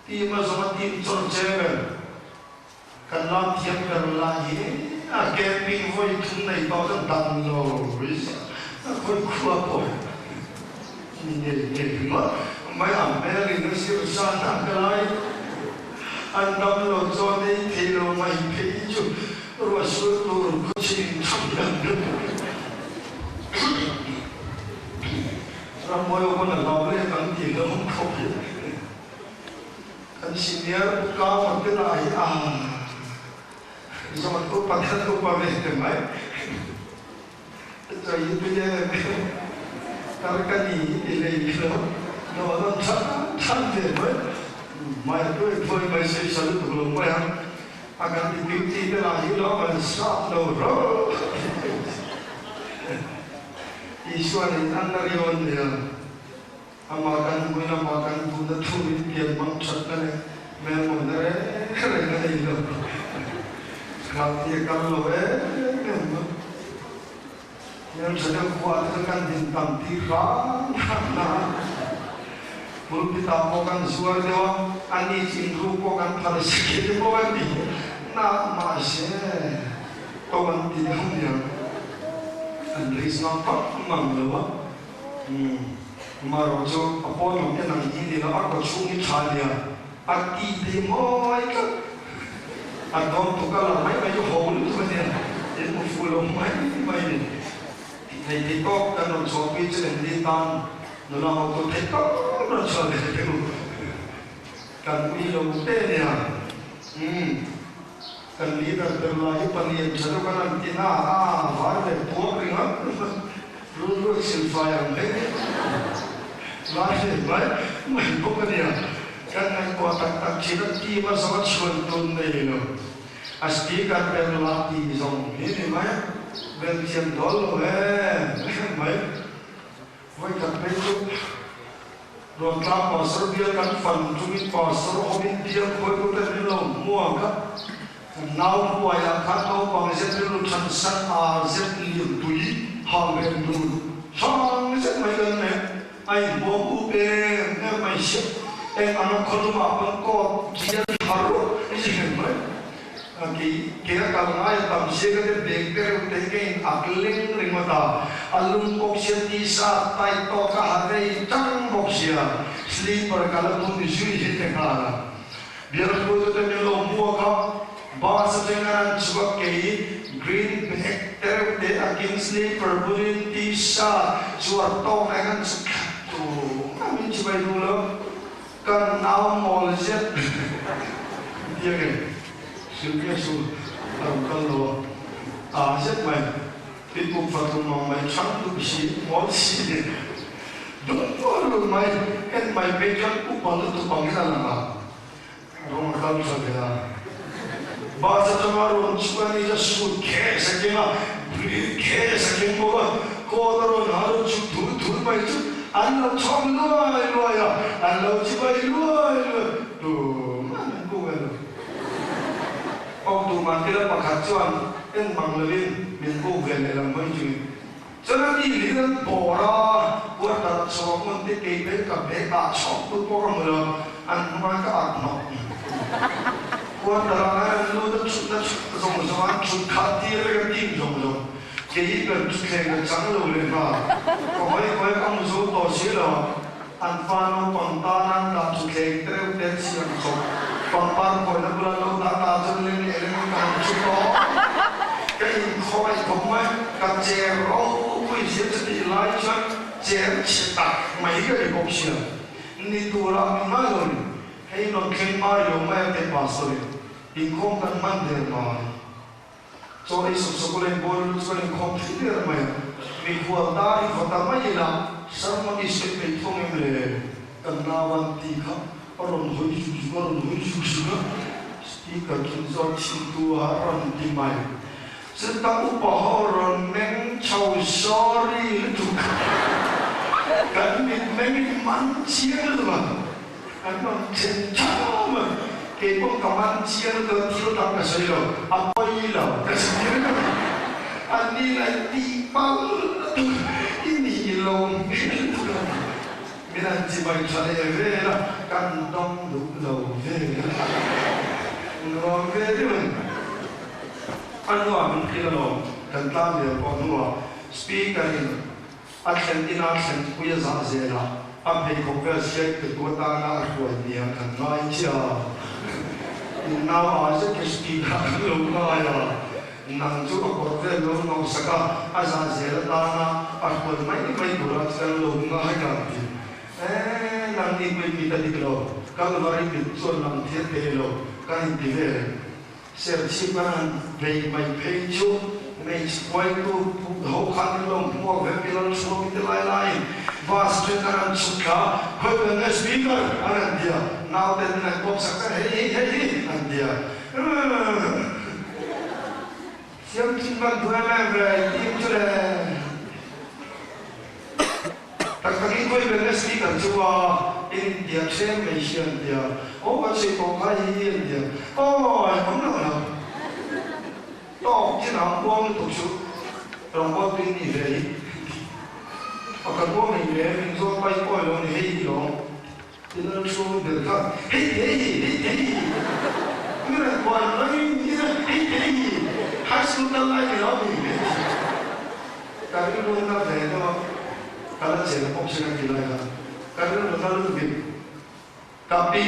tim sama tim sorcerer kalau tiap kali lagi camping voi tunai tahu kan lo bisa aku kuat pun ini mah Amerika ini sih sana kalau anda lo jadi telo mai peju rasul turun kucing sambil Ramai orang nak boleh kan tinggal mengkopi, kan senior kau mungkin lagi zaman tu pakai tu pakai temai, jadi itu je, karena ini lo, orang cantik mai tu mai selalu tu belum mai akan dibikin lagi lo masak lo. Isuan ini antara yon dia, amakan guna makan guna turin dia mangsat kan, memang dere kerana itu, kalau kalau yang sedang kuat kan bintang tiran, nah, belum ditampilkan suara dewa, ani cinggu kan pada sedikit bawa di, nak masih, kawan tidak dia. Andris nampak manglawa, marojo apa namanya nang ini lah aku cumi Italia, aki demo ikan, adon tu kalau mai mai hole tu macam ni, itu full mai ni, tiktok kan orang copy je ni tan, nolak auto tiktok orang copy tu, kan ini lo mesti ni kan leader terlalu panian jatuh kan tina varle tua ringan dulu silfayang lahir baik bukan ya kan yang kuat tak cina tiba sama cuntun ni lo asti kan berlatih song ini maya bersiap dulu baik baik kan betul Rota pasar dia kan fan cumi pasar hobi dia kau itu lo muak Now who I am kato pangset lu chansan azet liu tui hangen dulu. Chanset mai kan ne ai bobu be ne mai ship anak kolom apa ko dia haru ini kan mai kaya kalangay tamsiya ka din bekter utekin akling ringmata alung boksya tisa taito kahatay tang boksya sleeper kalabun nisuri hitekara biar ko to nilo muaka basa dengan sebab kay green bekter ute akin sleeper burin tisa suarto dengan sekatu kami coba dulu kan naon moljet dia kan Sylvia su kalau set mai itu faktor mai chang tu bisi mau si don't follow mai and my patient upang tu panggil nama orang kalau saja bahasa Tamaru suka ni jasud ke sakema ke sakema kodoron harus tu mai tu anda chong luai ya anda cibai luai tu mana kau kan waktu mati lah pakacuan, manglelin minggu gelelang maju. Jangan dilihat bora, buat tak sok nanti kebe kabe tak sok tu orang mula, mereka atno. Buat dalam lu tu sudah sama katir ketim sama. Jadi berjuang jangan lupa lah. Kau kamu suruh tosi lah, anfano pantanan tak jual terus siang sok. Pampang kau nak bulan lalu tak tahu ni elemen kamu cuba. Kau koi kau kacer roh kui siapa di lain cer cetak mereka di boxnya. Ni tu orang mana? Hei nak kemar yang mana terpasal? Ingkong kan mandor mah. So isu sekolah boleh sekolah komputer mah. Mikuat dari kota Malaysia, sama isu itu memang kenawan tiga. Orang hujan juga, stiker kinzor cintu orang dimai. Serta upah orang mencau sorry itu kan mancing itu mah, kan mencau mah, kepong kemancing itu tidak tak kesel, apa ilah kesel, ani nanti pal ini ilong Minat cibai cari vera kantong dulu vera, nggak vera. Anu amin kilo tentang dia pernah speaker ini, Argentina punya zazela, apa yang kau persiap kedua tanah kuat dia kan naiknya. Now aja ke speaker lu naya, nang juga kau lu nang saka azazela tanah, aku main berat lu naya. Nanti kita diklo, kalau hari itu soal nanti lo, kan diver, sersipan bayi bayi peju, bayi kuaiku, hokan lo, mau berbilang semua kita lain-lain, bahas dengan suka, kau dengan speaker, anak dia, now dan nak kau sakar, hei, anak dia, siapa simpan dua member, tim sudah. Tak kaki kau yang speaker cuma ini dia semestinya dia, macam kau kaya dia, kamu nak, jenang buang tu su, orang buat ini lagi, akan buang ini lagi, so baik kau yang ini lo, dia su berkata, hei, mana buat lagi, hei, hasil lagi lagi, tapi lu nak benda. Kalau saya opsi kita kan, kalau kita lebih, tapi,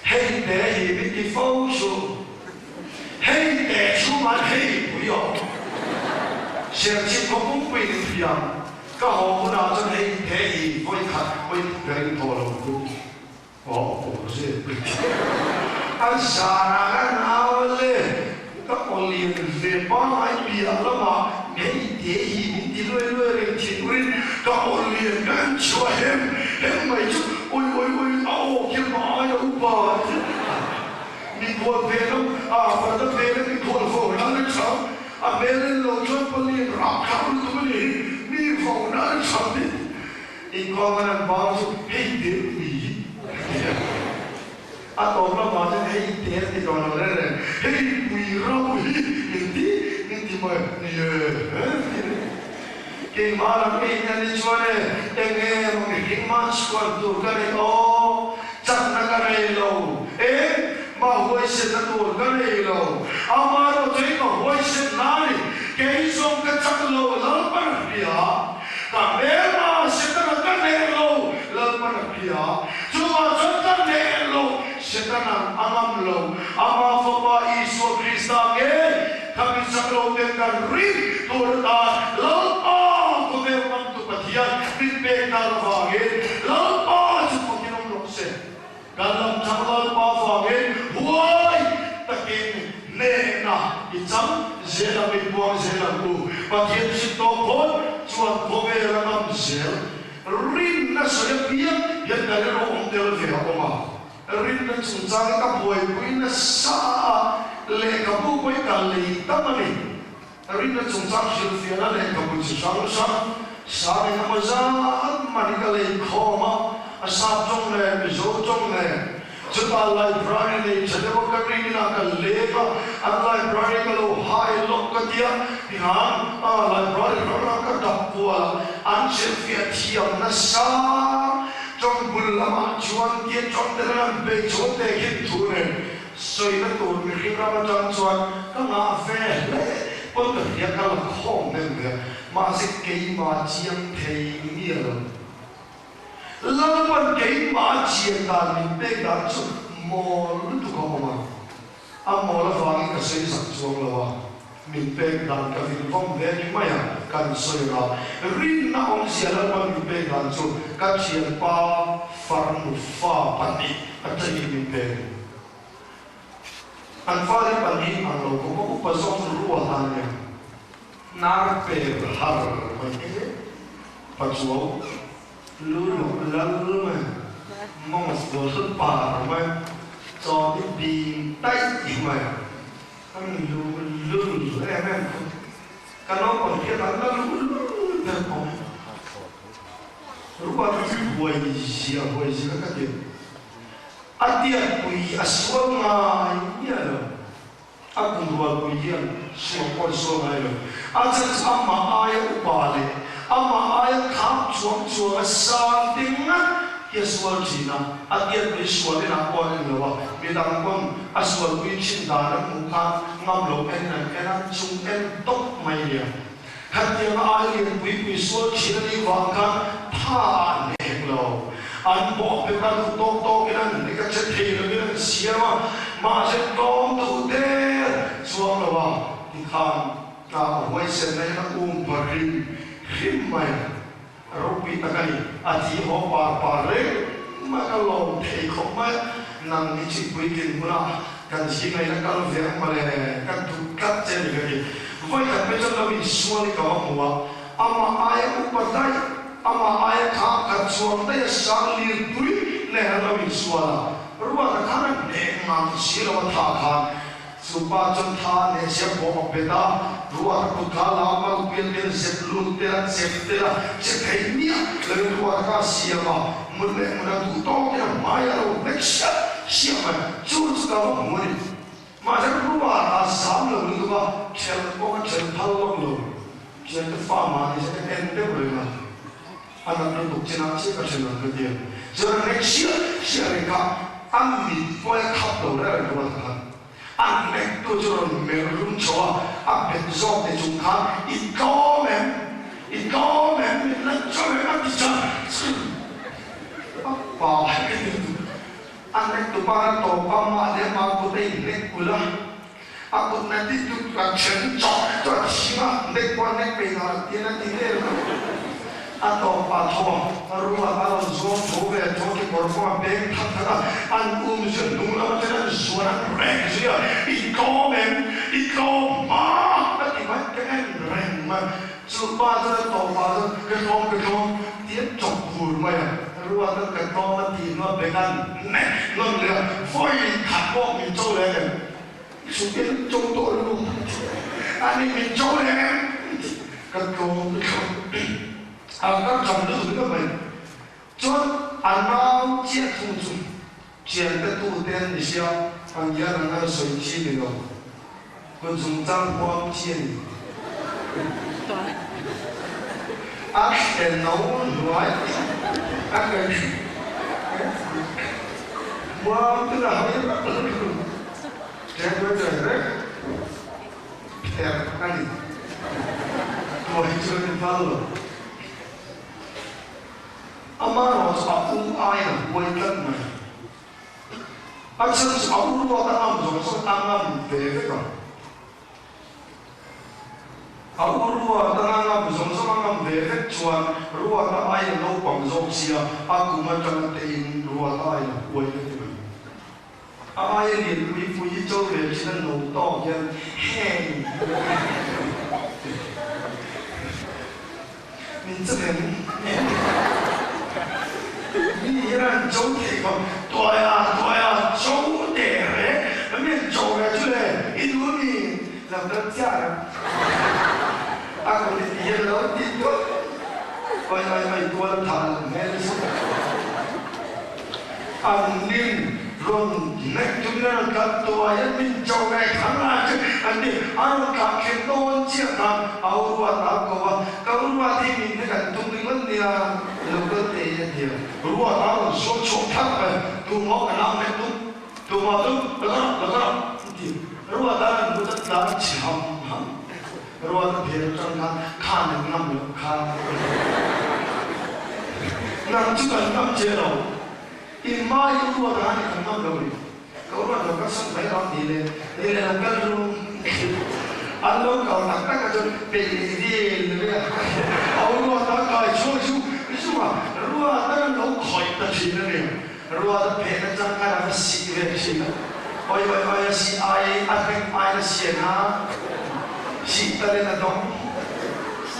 hei deh ini di fokus, hei deh cuma hei buyau, serci kopung pun diam, kalau mana tu hei deh boleh kat, boleh beri tolong tu, boleh, asaran awalnya. Kalau lihat lepas biar lama, hei deh ini di luar cincin. Kalau lihat kan cuahem macam, oi, awak kira ayah ubah. Ni buat film, pada film ni buat fauna macam, film local pelin rakam tu pelin, ni fauna macam ni. Ikut mana baru, hei deh ni. Atau orang macam hei deh di dalam orang, hei Inti mana ni? Kini malam ini ni cuma dengan mungkin masuk tu kan? Cak nak kan lo? Mahu sin na tur ka nei lo amaro chei ka hoi sin na ni ke som ka chak lo lal par pia ka mema sitan ka nei lo lal par pia chuma chon ka nei lo sitan amam lo ama fa Isu Krista ke kami saklo ten kan ri tur ta lal pa ko me mam tu pathian bin pe na wage lal pa chu pakinom lo se kalam chamal pa wage huai takin ne na icham zela me buang zela ku pathian si to phon chuan phove ramam zel rin na sa piam yan na ro om del ve oma rin na chung chang ka boy kuin na sa le ka bu boy ka le ta ma ni rin na chung chang sil fi na le ka bu chi sang sang sa ne ma za ma ni ka le kho ma a sa chong le mi zo chong le chu ta lai brani le chade ko ka ri na ka le ka a lai brani ka lo hai lo ka dia ti han a lai brani ro ka da pu an sil fi a thiam na sa trong bul lama chuan kia trong teran be chuan te hin thu ne soi na tur mi khi ra ma chang chuan ka nga ve le pon ka ya ka la khom ne me ma se ke ma chiang thei ni lo la pan ke ma chiang ta ni pe da chu mo lu tu ko ma a mo la fa ka sei sak chuang lo wa min pe dan ka vin vom ve ni ma ya kan soi ra rin na ong sia la pan min pe dan chu ka chian pa far mu fa pan ni a ta ni min pe an fa le pan ni an lo ko ko pa zong ru wa ta ne nar pe har ma ni pa chu lu lu la lu ma mong so su pa ma cho đi bi tai ti ma kan lu em kan nó còn kia là nó nó không lúc mà cái buổi gì các kiểu anh tiệt buổi aswan mà như là anh cũng buổi buổi gì số con số này rồi anh sẽ amma ai cũng bảo đấy amma ai khám chuông sáng tiếng á Yesual China, agiat Yesual ni nak buat ni lawa. Bidang pun aswal kuin cinta dan muka ngam enan cung tok mai dia. Hati yang alir Yesual China ni wangkan than lo. An bo pekan tok enan dekat cetri enan siapa macam tom tu der suam lawa. Dikhan na wesen na yang beri himai. Rupi takani ati ho pare maka lo thei khom ma nang ni chi pui kin muna kan si ngai na kal ve ma le kan tu kat che ni ga voi kan pe chang lo sual ka ma ama aya upadai ama aya kha kan suam ta ya sang li pui le ha lo suala ruwa ka khan ne ma si lo tha kha supa chon tha ne se bo beta ruwa ka kha la ma pil den se lu tera se kai nia le ruwa ka sia ma mun le mun tu to ke ma ya ro neksha sia ma chu ka ma mun ma ja ruwa a sam lo lu ba chel ko ka chel thal lo lo chel ta fa ma ni se en de ro ma ana no tu chena se ka chel lo dia jo neksha sia re ka am mi po ya khap lo ra ro ba anh này tôi cho rồi mẹ rung chó anh biết do để chúng ta ít có mẹ mình lấy cho mẹ ăn đi chơi bảo anh này tụi ba tổ ba mà để mà tụi đây lấy cùi anh tụi này đi tụi cả chân cho xí mà lấy quan lấy bề nào tiền anh đi lấy anh tổ ba thọ rồi mà bao giờ thọ về thọ cái bờ qua bên thằng thằng anh chân đúng là cái này số anh rèn gì à ít có mà cái gì cái anh rèn mà số ba giờ tổ ba giờ cái con tiếp chọc vùi mà rồi cái con mà tiền nó bên anh này nó là phơi khát vọng mình trâu lên số tiền trâu tôi luôn anh ấy mình trâu lên cái con anh các chồng nữ của mình cho anh mau chia thu chung chia cái tu tiền thì sao anh nhớ là nó soi chi được không quân dùng trang quang chia anh để nấu nói anh cái quang tức là Kaya kali tuh itu yang paling amar harus aku ayam buatkan mana aksen aku luar tanam jauh tanam berapa aku luar tanam jauh tanam berapa cuan luar tanam ayam lopang jauh sia aku macam tein luar ayam buatkan ayam ini puji jauh dari sana nol yang hang mình这边，你让周天讲，对啊，周天嘞，那边做个出来，一路米，让他家人，啊，我的爹老爹多，哎，多了他了，没事，安宁。ron nek jumlah kat tua yang mencoba karena ane anu kakek non cakap awal aku kau ruat ini dengan tungguan dia lepas dia ruat aku socok tak tu mau kenal tu mau tu lepas ruat aku buat dah cam ruat dia jangan kan ngam kan ngam juga ngam jero imai itu ada hari kena lagi. Kau orang juga sampai orang nilai orang kalau alo kau nak kerja beli ni, orang tak kaya cuci semua. Ruah tak nak kaya tak sih ni. Ruah tak pernah jangan ada sih sih. Oi si ai akan si na si tadi na dong.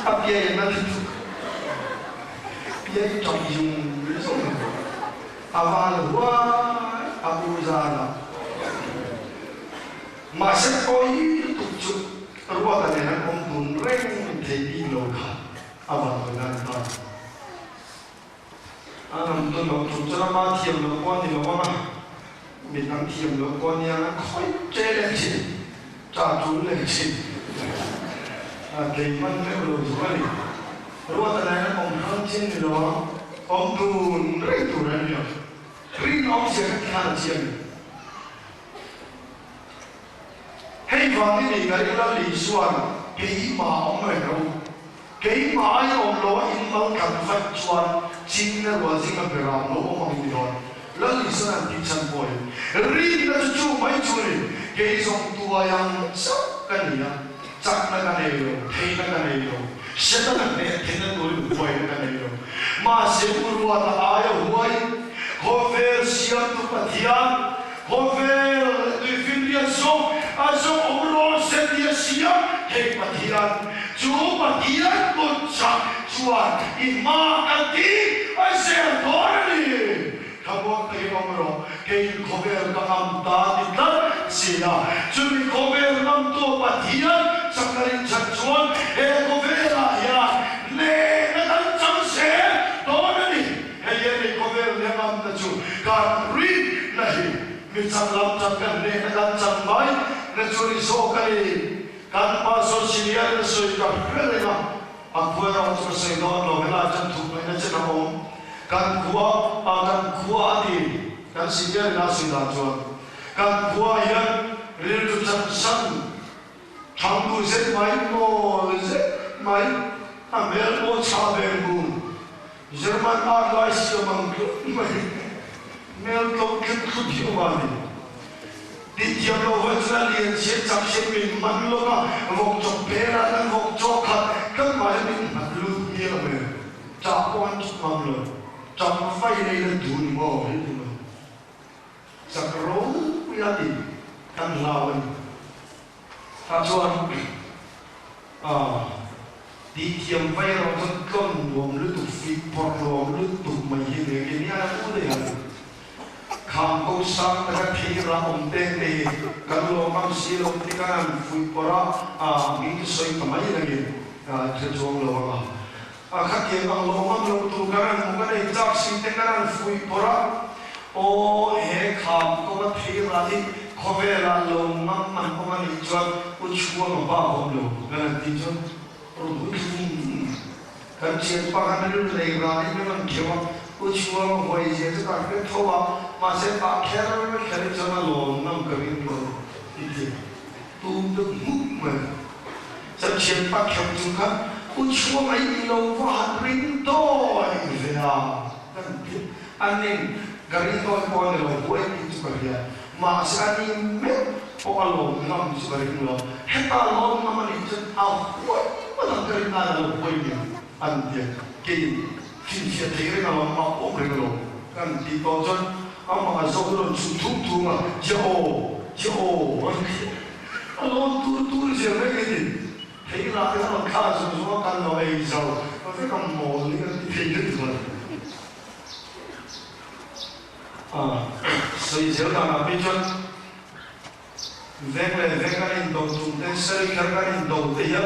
Apa yang nak tu? Dia jom semua. Awal wah Abu Zara masih koi tujuh perbuatan yang ompun reng jadi lokal awal bergantung anam tu nak tujuh mati yang lokal ni lokal bintang tiang lokal yang koi jalan sih jatuh lagi ada iman lepas sekali perbuatan yang ompun cing lokal ompun reng turun ya Rin object kan jian. Hei fang ini kali kita lisuan, kei ma om merau, kei ma ayo lo in mau kan fat cuan, cingna wajib beram lo om mengidon. Lalu lisuan tijan boy. Rin kita cucu mai curi, kei song tua yang cak kan ya, cak nak kan elo, hei nak kan elo, siapa kan kena tuh boy nak kan elo. Masih berbuat ayo boy. Hover siap tu patian, hover tu filiação, asal orang sedia siap, hei patian, cuma patian bocah cuan, imak anti, asal dorani, kamu tadi orang, kei hover kam tadi siap, cuma hover nam tu patian, sakarin cuan, hei hover ya, le nak cangse, dorani. Kan rin nahi minsan lamcan kan ne lamcan mai na curi so kali kan paso siniar na so ika pelega aku era untuk so ino no hela jan tu na cina om kan kuah di kan siniar na so ina jual kan kuah yang real tu san tanggu zet mai amel mo chabe gun Jerman arlaisi mangkuk mel kok kudio wali di tiada wajah lian siap siapin manloga wong pera dan wong coklat kan malam maklut dia mer cakuan mamlo cak fai le dun mo itu sakro yati kan lawan tajuan di tiang fai orang kon wong lu tu fit por wong lu tu mai hile ni aku deh Kampung sang dekat hira omteng ni kalau orang silau tikan fui pora itu soi kamai lagi terjual lawan kakek orang lawan lawan tu kan mungkin ijak si tikan fui pora kampung hira ni kobela lawan man orang ijak ujuan apa orang kan ijak orang kan siapa kan dulu lagi rani memang kiamat ujuan boleh jadi tak ketawa masih tak kira mereka cuma lawan nam kering lo thì tu được múc mà dân chiến bắc trong chúng ta u chúa ấy lâu và rin đôi về nào anh em gari đôi con này là của anh chúng ta vậy mà sẽ anh em biết có lòng ngầm chúng ta được lo hết ta lo ngầm anh em chân ao quay mà làm cái này là quay nhiều anh đi cái khi sẽ thấy cái nào mà ôm cái nào anh đi to chân ông mà sau đó chúng thú mà anh lo tu sẽ cái gì thấy là cái thằng khác chúng nó cần nói gì sao nó phải cầm mồ những cái gì đấy thôi所以就当那边说，veng cái hình đầu chúng ta sẽ cái hình đầu thế á,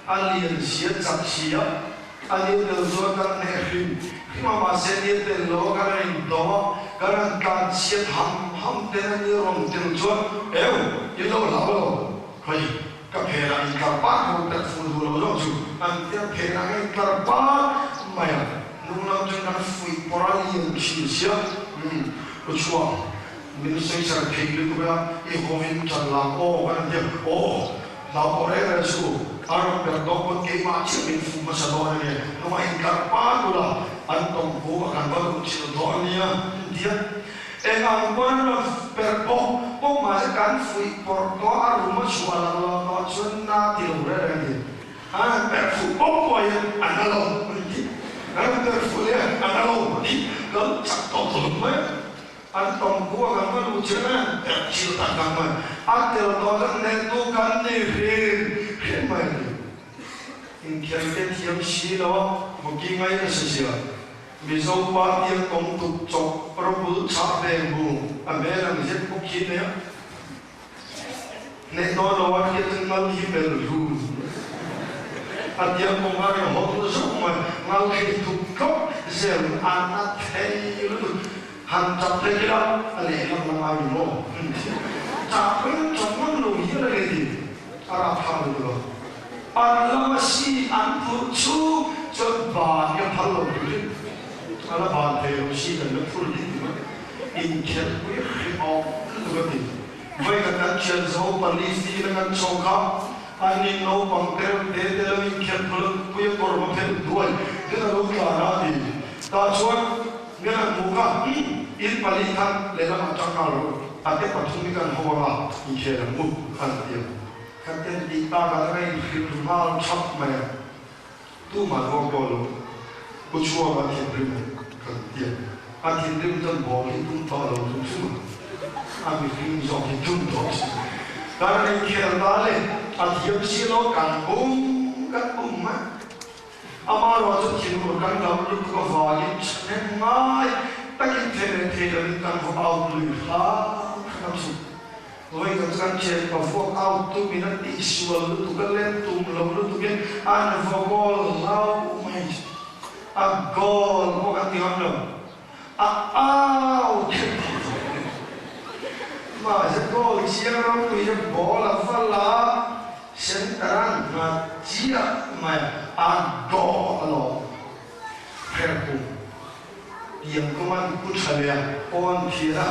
anh liền xía chặt xía, anh liền từ rồi cái này khi mà sẽ đi từ lỗ cái hình đầu, cái anh can xía ham tên như rồng tên chúa, như đâu là đâu, coi cái phe này cái bát một đặt phụ đồ lỗ chú, anh cái phe này cái bát mày lúc nào chúng ta phui bỏ liền xía Uchua, mình sẽ sẽ thấy được cái ý homin chân lang cái này nào có đấy là chú, anh biết đâu có cái mà chỉ mình phụ mà sao đó này, nó mà anh cả ba đôi là anh tổng cố anh vẫn cũng chỉ đó này, đi, em anh vẫn là perpo, mà sẽ cán phụ bỏ đó anh mà chua là nó chuẩn na tiêu đấy này, anh perpo bốc vậy, anh alo, anh perpo đấy, anh alo, đi, cứ chắc tao thùng mấy. Anh tổng cố gắng mà lưu trữ này, chịu tận gắng mà, anh đều đó là nên tu gắn này riêng mà, in kia cái thiêm sĩ đó, một cái ngày là gì à, vì sao qua tiếng công tục chọc, rồi bự chắp đèn bù, anh bé là người rất phúc khí này, nên đó là cái tiếng nói gì về rồi, anh tiếng công an là họ tu sống mà, ngao khi tu cấp, giờ anh thấy luôn. Han chặt lấy cái đó, anh lấy làm ai được không? Chặt cái chặt mắm lùi như là cái gì? Arab tham được rồi. Anh làm gì anh phụ chú cho bà cái phật lộc đi. Anh là bà thầy ông sĩ là nước phụ đi mà. In chết quý khi họ cứ được đi. Vậy là các chuyện dấu Palestine là các châu khác. Anh in nấu bằng téo để là in chết phụ quý có một cái đuôi. Cái là lúc là ra đi. Ta chuan nghĩa là muka in pali than le la chang ka ro ate pathumi kan howa in khe la mu an tiam kan ten di ta ka ngai khil mal chap ma tu ma go go lo ku chua ma thiam rim kan tiam an thiam rim tan bo li tum ta lo tum su ma an mi rim zo ki tum to ta nei khe la le a thiam si lo kan ma Amaro cho thiên của căn lòng lúc có vài nên mai ta kinh thế là căn của ao lười phá năm chục rồi các căn chế và phô ao tu mình đã đi xua lúc tu cái lên tu lâu lúc tu cái anh vô gol lao mày gol có cái tiếng không được ao mà sẽ gol chia ra bây giờ bỏ là phát lá sen taran mà chia mà go alo perpu yang kuman kuchalya on thira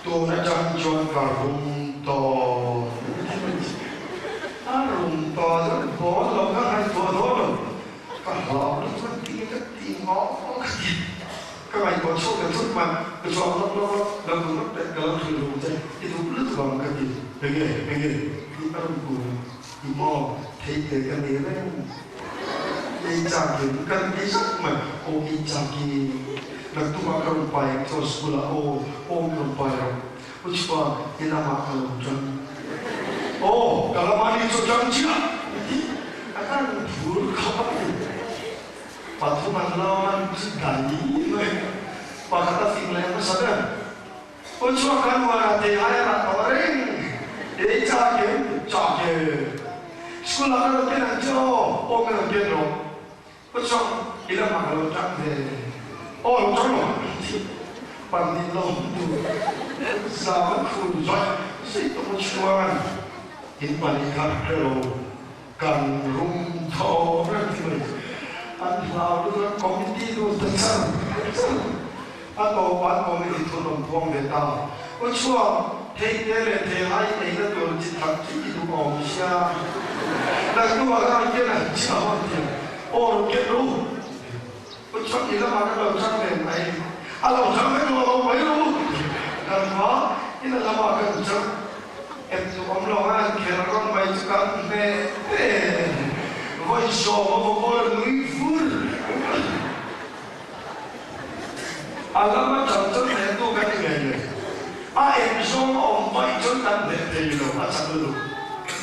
to na chang chuan ka rum to za bo lo ka hai to do lo ka lo nó ti ngó các bạn có số cái chút mà cái số nó cũng nó cái nó thử đủ chứ cái thứ lướt vào cái gì bên nghe đi ăn cùng đi mò thấy cái này đấy đi chạm cái sắc mà ô đi chạm cái là tu mà không phải cho school là ô không phải rồi ô chỉ có cái nào mà không chân ô cả là mà đi cho chân chứ akan buruk apa Patu manlawan sedani, pakata finland masada. Ojo kan warate ayat orang, cake. Sekolah kan kita nanti orang kita ojo ila makan lojak deh. Oh lojak pandi lombu, sama kunjoi, si temuan ini balikan kalau kan rumah anh lao được committee luôn tất cả anh bảo ban committee thôn đồng phong về tao có chúa thế le thế hai này nó được chỉ thằng chỉ đủ ổn xa là cứ bảo cái kia là chỉ là một tiền ổn kết luôn tôi chắc gì là mà cái đầu trăng này này đầu trăng cái đồ không mấy luôn làm khó ini là mà cái đầu trăng em tụi ông lo ăn kia nó còn mấy chục cân nè voi sò mà voi núi phun alamat trăng này tôi cái này em xong ông mấy chục cân nè thì nó chắc luôn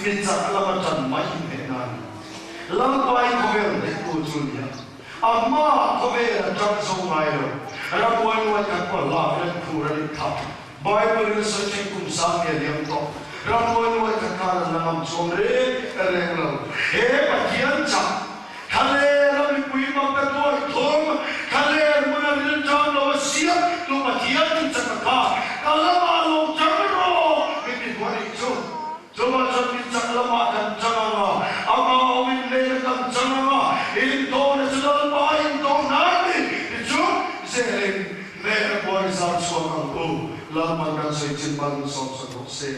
mình chắc alamat trăng mấy nè nan lang bay có về để cô chú nhá amma có về là trăng sông mai rồi ra quay quay các con làm lên khu ra đi thắp Bible is searching kum sang ya liam to ramon wa kakala na mam somre erenglo he pakian cha khale ram pui ma pe to thom khale muna rin jam lo sia to pakian cha ka kala ma lo jamro ke ko ni cho ma cha ni cha la ma kan cha ma ama omin le kan cha ma in to ne cha ba in to na ni cho se le boy sa so kan ko la man kan se chin ban so so se